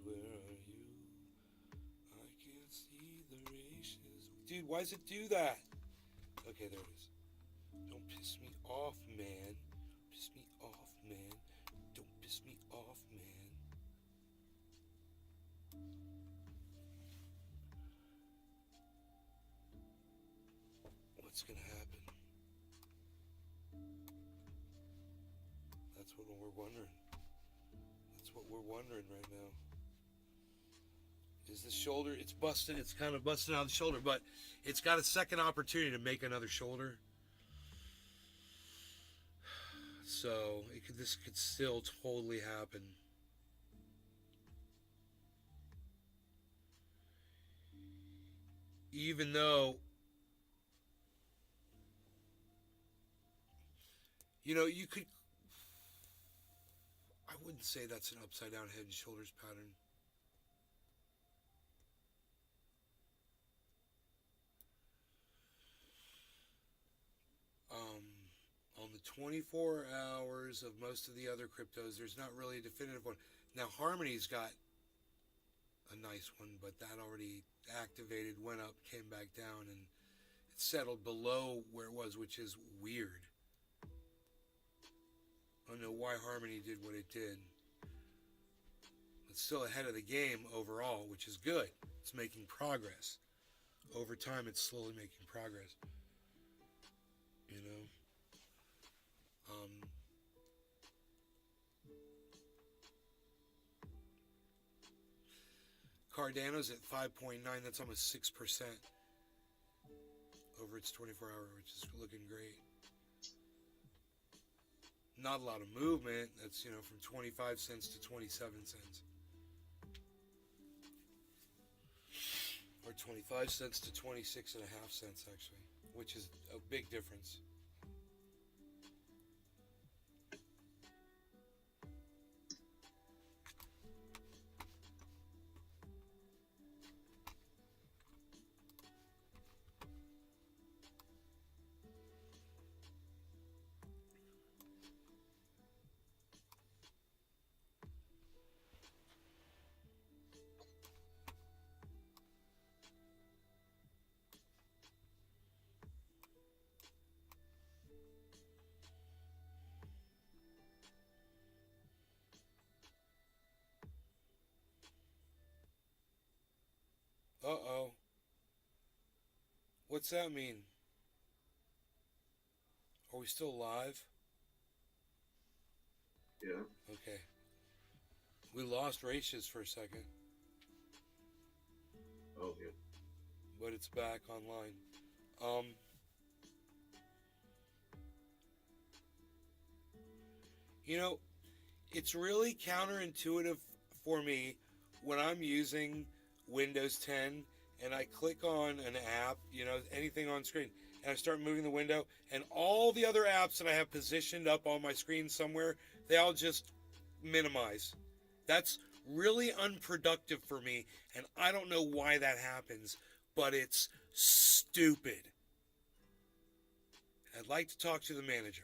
where are you? I can't see the Ratius. Dude, why does it do that? Okay, there it is. Don't piss me off, man. Piss me off, man. Don't piss me off, man. What's gonna happen? That's what we're wondering. That's what we're wondering right now. Is the shoulder, it's busted, it's kind of busted out of the shoulder, but it's got a second opportunity to make another shoulder. So this could still totally happen. Even though, you know, you could, I wouldn't say that's an upside down head and shoulders pattern. 24 hours of most of the other cryptos. There's not really a definitive one. Now, Harmony's got a nice one, but that already activated, went up, came back down, and it settled below where it was, which is weird. I don't know why Harmony did what it did. It's still ahead of the game overall, which is good. It's making progress. Over time, it's slowly making progress. You know? Cardano's at 5.9. That's almost 6% over its 24-hour, which is looking great. Not a lot of movement. That's, you know, from 25 cents to 27 cents. Or 25 cents to 26 and a half cents, actually, which is a big difference. Uh-oh. What's that mean? Are we still live? Yeah. Okay. We lost Ratius for a second, Oh, yeah. but it's back online. You know, it's really counterintuitive for me when I'm using Windows 10 and I click on an app, you know, anything on screen, and I start moving the window, and all the other apps that I have positioned up on my screen somewhere, they all just minimize. That's really unproductive for me, and I don't know why that happens, but it's stupid. I'd like to talk to the manager.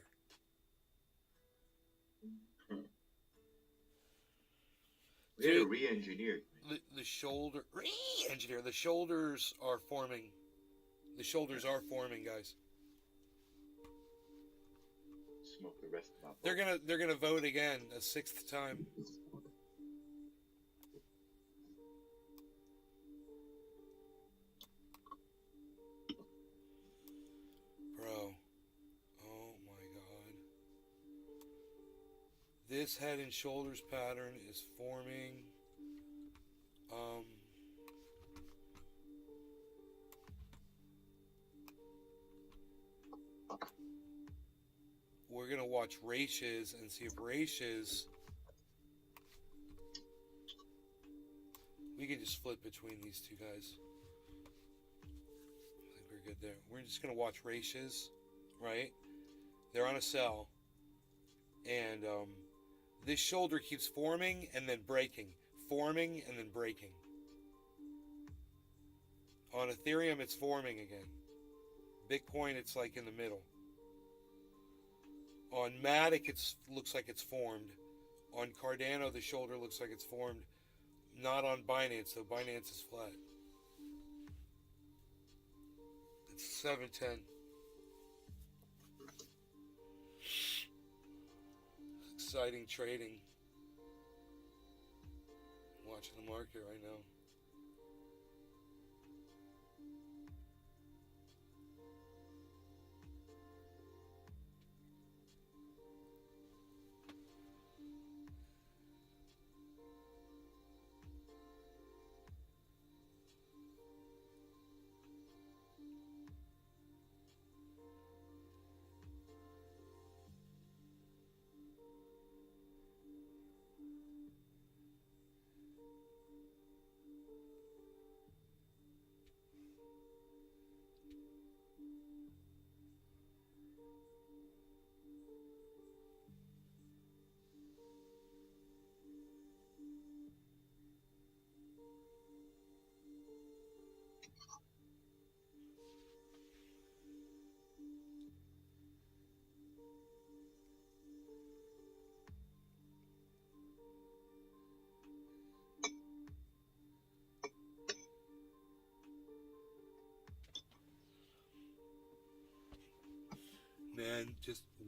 We had to re-engineer. The shoulder re-engineer. The shoulders are forming. The shoulders are forming, guys. Smoke the rest of my They're gonna vote again a sixth time. Bro. Oh my god. This head and shoulders pattern is forming. We're gonna watch Ratios and see if Ratios. We can just flip between these two guys. I think we're good there. We're just gonna watch Ratios, right? They're on a cell, and this shoulder keeps forming and then breaking, forming and then breaking. On Ethereum, it's forming again. Bitcoin, it's like in the middle. On Matic, it looks like it's formed. On Cardano, the shoulder looks like it's formed. Not on Binance, though. Binance is flat. It's 7:10. Exciting trading. Watching the market right now.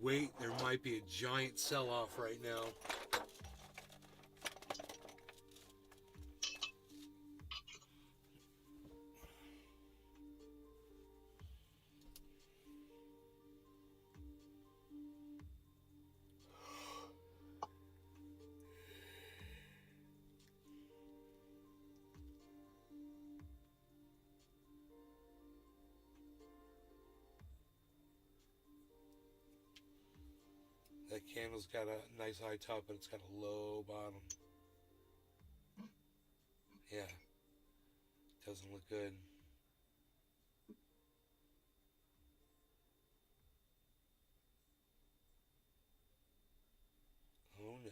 wait, there might be a giant sell-off right now. That candle's got a nice high top, but it's got a low bottom. Yeah, doesn't look good. Oh no.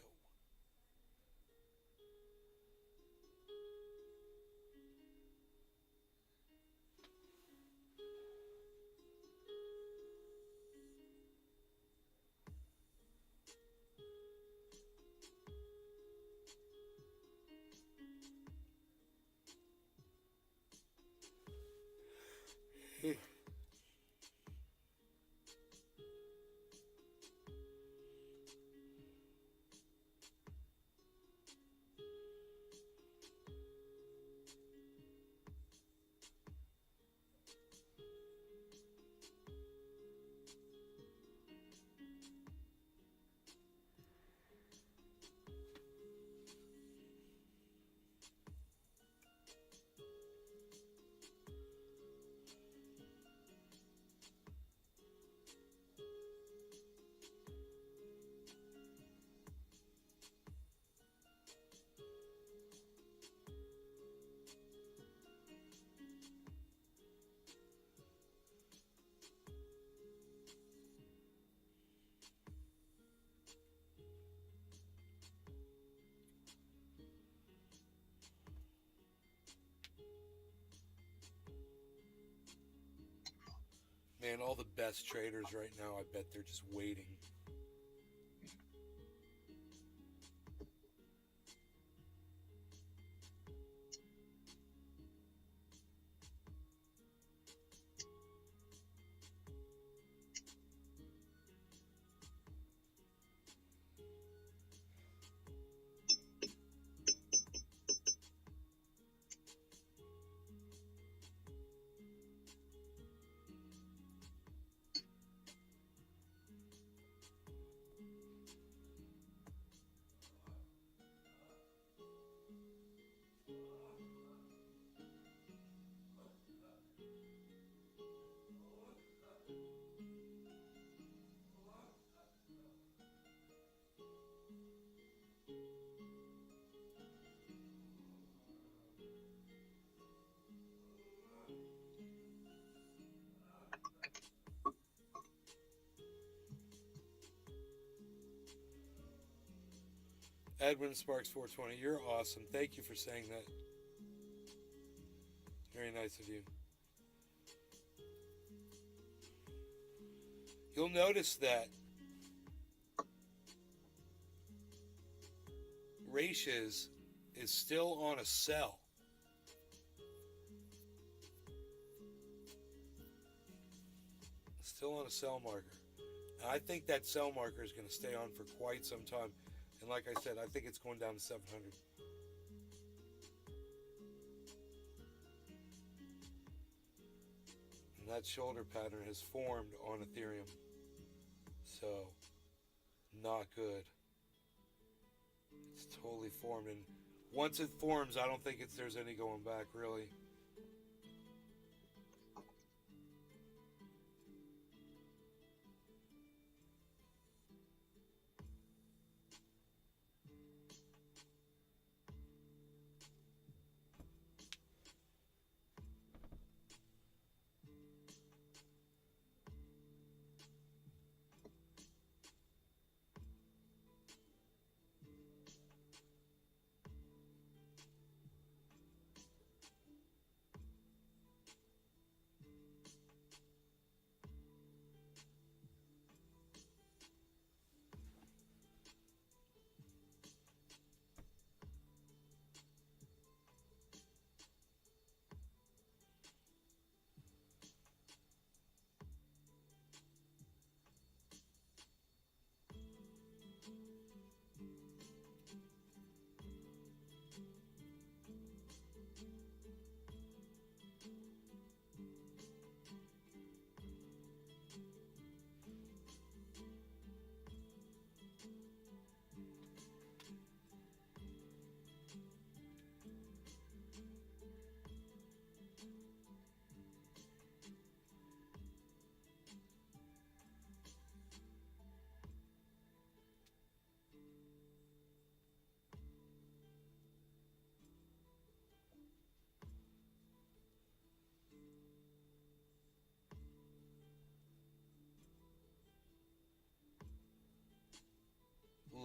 Man, all the best traders right now, I bet they're just waiting. Edwin Sparks 420, you're awesome. Thank you for saying that. Very nice of you. You'll notice that Ratios is still on a sell. Still on a sell marker. And I think that sell marker is going to stay on for quite some time. And like I said, I think it's going down to 700. And that shoulder pattern has formed on Ethereum. So, not good. It's totally formed. And once it forms, I don't think there's any going back, really.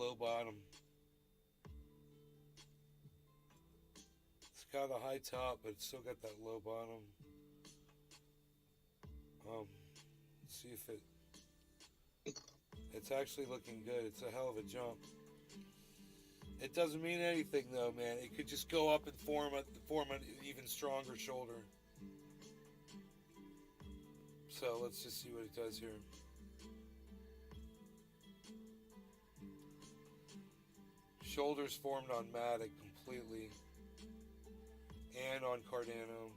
low bottom. It's got a high top, but it's still got that low bottom. Let's see if it's actually looking good. It's a hell of a jump. It doesn't mean anything though, man. It could just go up and form an even stronger shoulder. So let's just see what it does here. Shoulders formed on Matic completely and on Cardano.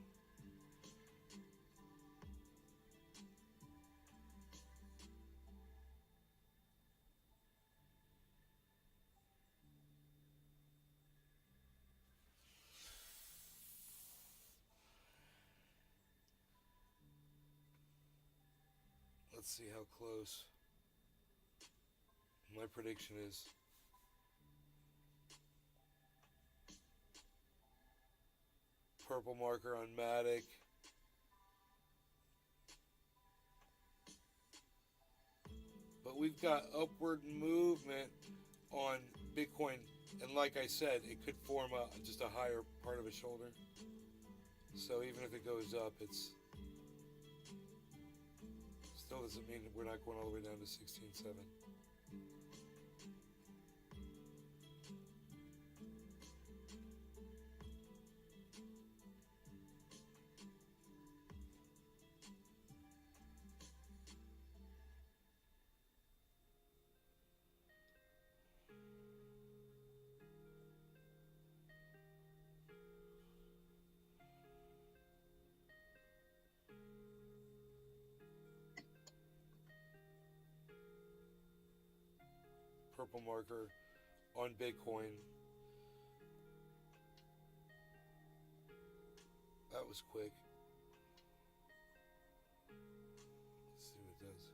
Let's see how close. My prediction is purple marker on Matic. But we've got upward movement on Bitcoin, and like I said, it could form just a higher part of a shoulder. So even if it goes up, it's still doesn't mean we're not going all the way down to 16.7. Purple marker on Bitcoin. That was quick. Let's see what it does.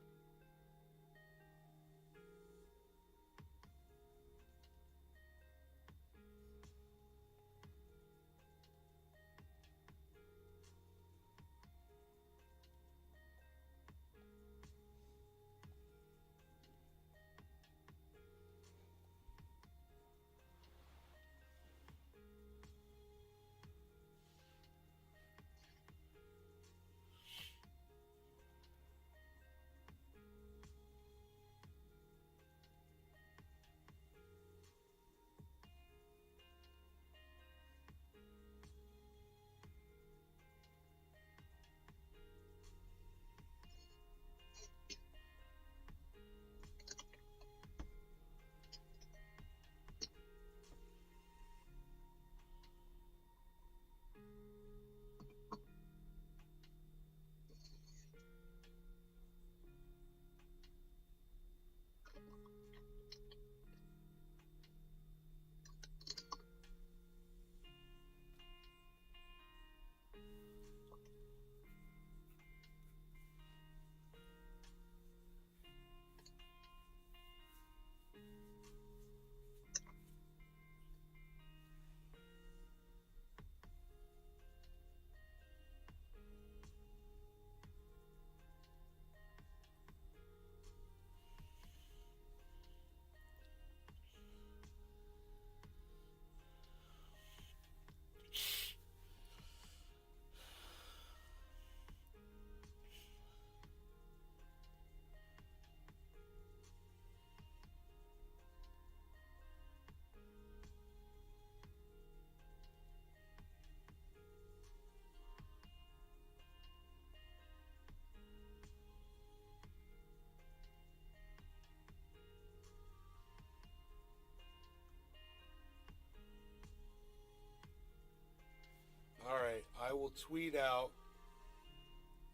Alright, I will tweet out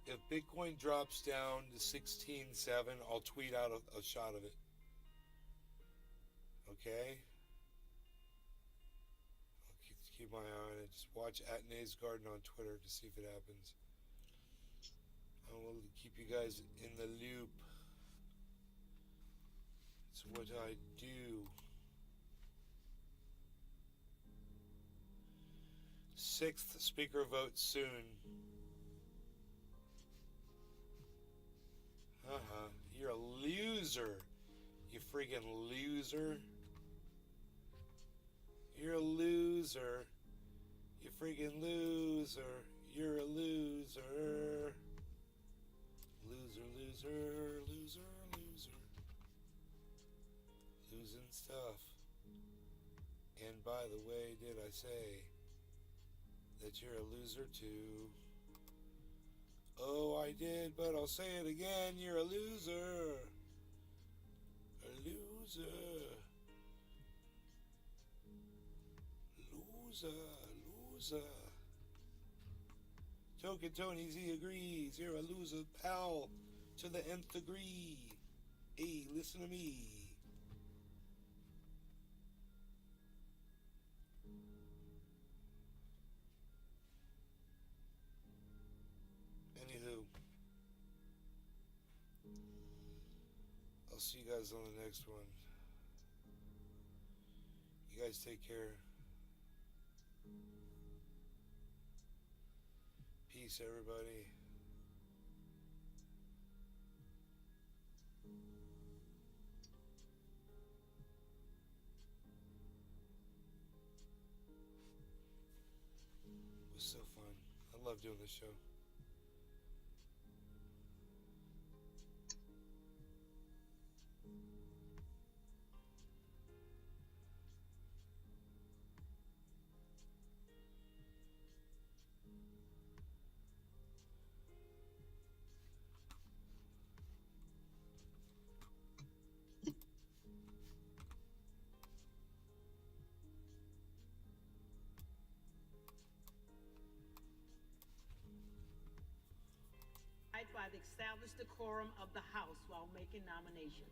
if Bitcoin drops down to 16.7, I'll tweet out a shot of it. Okay? I'll keep my eye on it. Just watch @NazGarden on Twitter to see if it happens. I will keep you guys in the loop. It's what I do. 6th speaker vote soon. You're a loser. You freaking loser. loser. You freaking loser. You're a loser. Loser, loser, loser, loser. Losing stuff. And by the way, did I say that you're a loser too? Oh, I did, but I'll say it again. You're a loser. A loser. Loser. Loser. Token Tony Z agrees. You're a loser, pal, to the nth degree. Hey, listen to me. Anywho, I'll see you guys on the next one. You guys take care. Peace, everybody. It was so fun. I love doing this show. By the established decorum of the House while making nominations.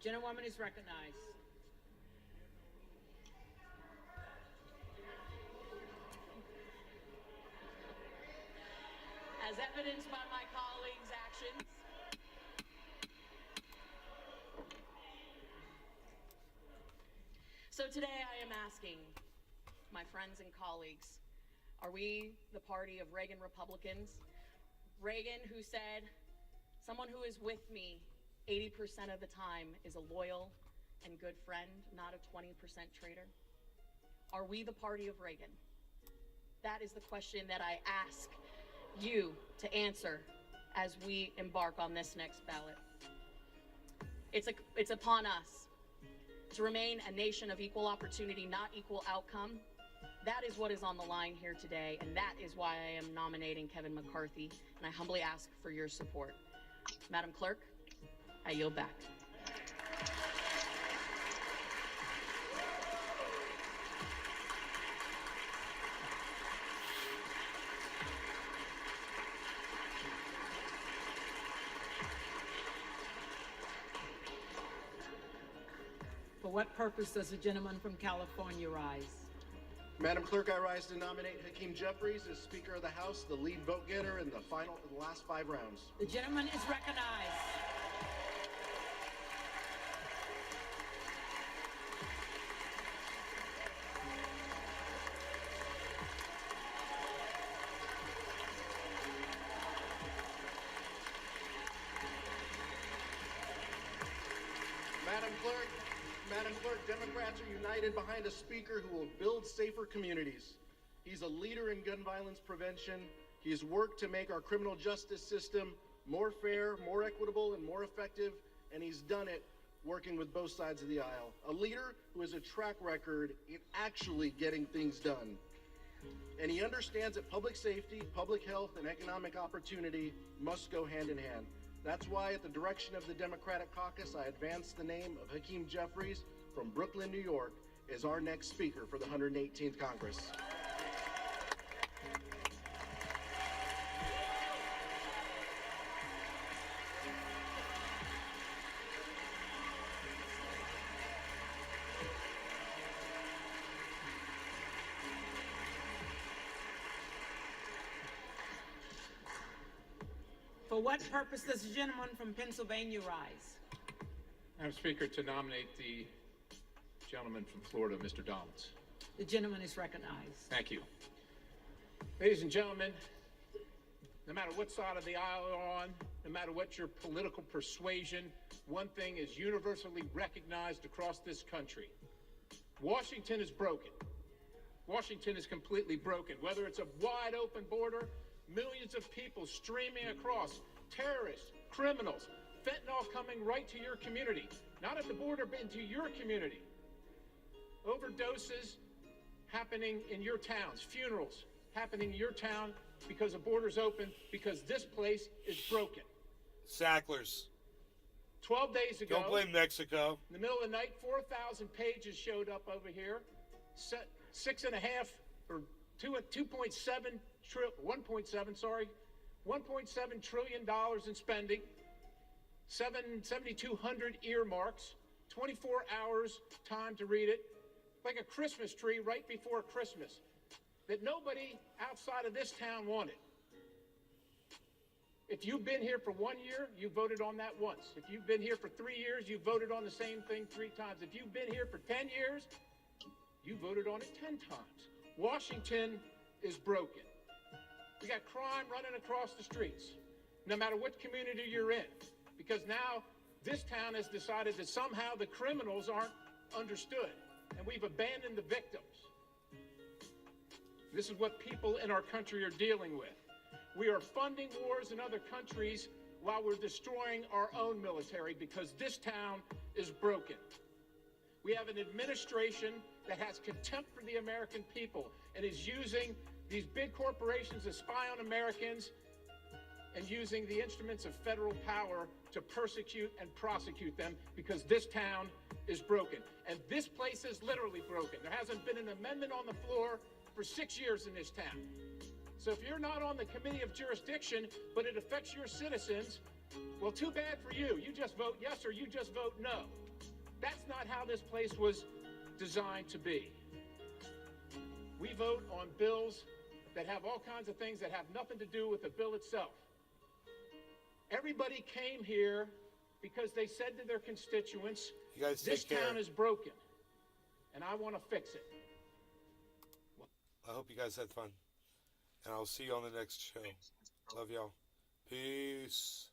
Gentlewoman is recognized. As evidenced by my colleagues' actions, so today I am asking my friends and colleagues, are we the party of Reagan Republicans? Reagan, who said, someone who is with me 80% of the time is a loyal and good friend, not a 20% traitor. Are we the party of Reagan? That is the question that I ask you to answer as we embark on this next ballot. It's upon us to remain a nation of equal opportunity, not equal outcome. That is what is on the line here today, and that is why I am nominating Kevin McCarthy, and I humbly ask for your support. Madam Clerk, I yield back. For what purpose does the gentleman from California rise? Madam Clerk, I rise to nominate Hakeem Jeffries as Speaker of the House, the lead vote getter in the last 5 rounds. The gentleman is recognized. Madam Clerk, Democrats are united behind a speaker who will build safer communities. He's a leader in gun violence prevention. He has worked to make our criminal justice system more fair, more equitable, and more effective, and he's done it working with both sides of the aisle. A leader who has a track record in actually getting things done. And he understands that public safety, public health, and economic opportunity must go hand in hand. That's why, at the direction of the Democratic caucus, I advance the name of Hakeem Jeffries from Brooklyn, New York, as our next speaker for the 118th Congress. For what purpose does the gentleman from Pennsylvania rise? Madam Speaker, to nominate the gentleman from Florida, Mr. Donalds. The gentleman is recognized. Thank you. Ladies and gentlemen, no matter what side of the aisle you're on, no matter what your political persuasion, one thing is universally recognized across this country. Washington is broken. Washington is completely broken. Whether it's a wide open border, millions of people streaming across, terrorists, criminals, fentanyl coming right to your community, not at the border, but into your community. Overdoses happening in your towns, funerals happening in your town because the border's open, because this place is broken. Sacklers. 12 days ago, Don't blame Mexico. in the middle of the night, 4,000 pages showed up over here. 6.5 or 2.7 $1.7 trillion in spending, 7,200 earmarks, 24 hours time to read it, like a Christmas tree right before Christmas that nobody outside of this town wanted. If you've been here for 1 year, you voted on that once. If you've been here for 3 years, you voted on the same thing 3 times. If you've been here for 10 years, you voted on it 10 times. Washington is broken. We got crime running across the streets, no matter what community you're in, because now this town has decided that somehow the criminals aren't understood, and we've abandoned the victims. This is what people in our country are dealing with. We are funding wars in other countries while we're destroying our own military because this town is broken. We have an administration that has contempt for the American people and is using these big corporations to spy on Americans and using the instruments of federal power to persecute and prosecute them because this town is broken. And this place is literally broken. There hasn't been an amendment on the floor for 6 years in this town. So if you're not on the committee of jurisdiction, but it affects your citizens, well, too bad for you. You just vote yes or you just vote no. That's not how this place was designed to be. We vote on bills that have all kinds of things that have nothing to do with the bill itself. Everybody came here because they said to their constituents, You guys this take care. town is broken, and I want to fix it. I hope you guys had fun. And I'll see you on the next show. Love y'all. Peace.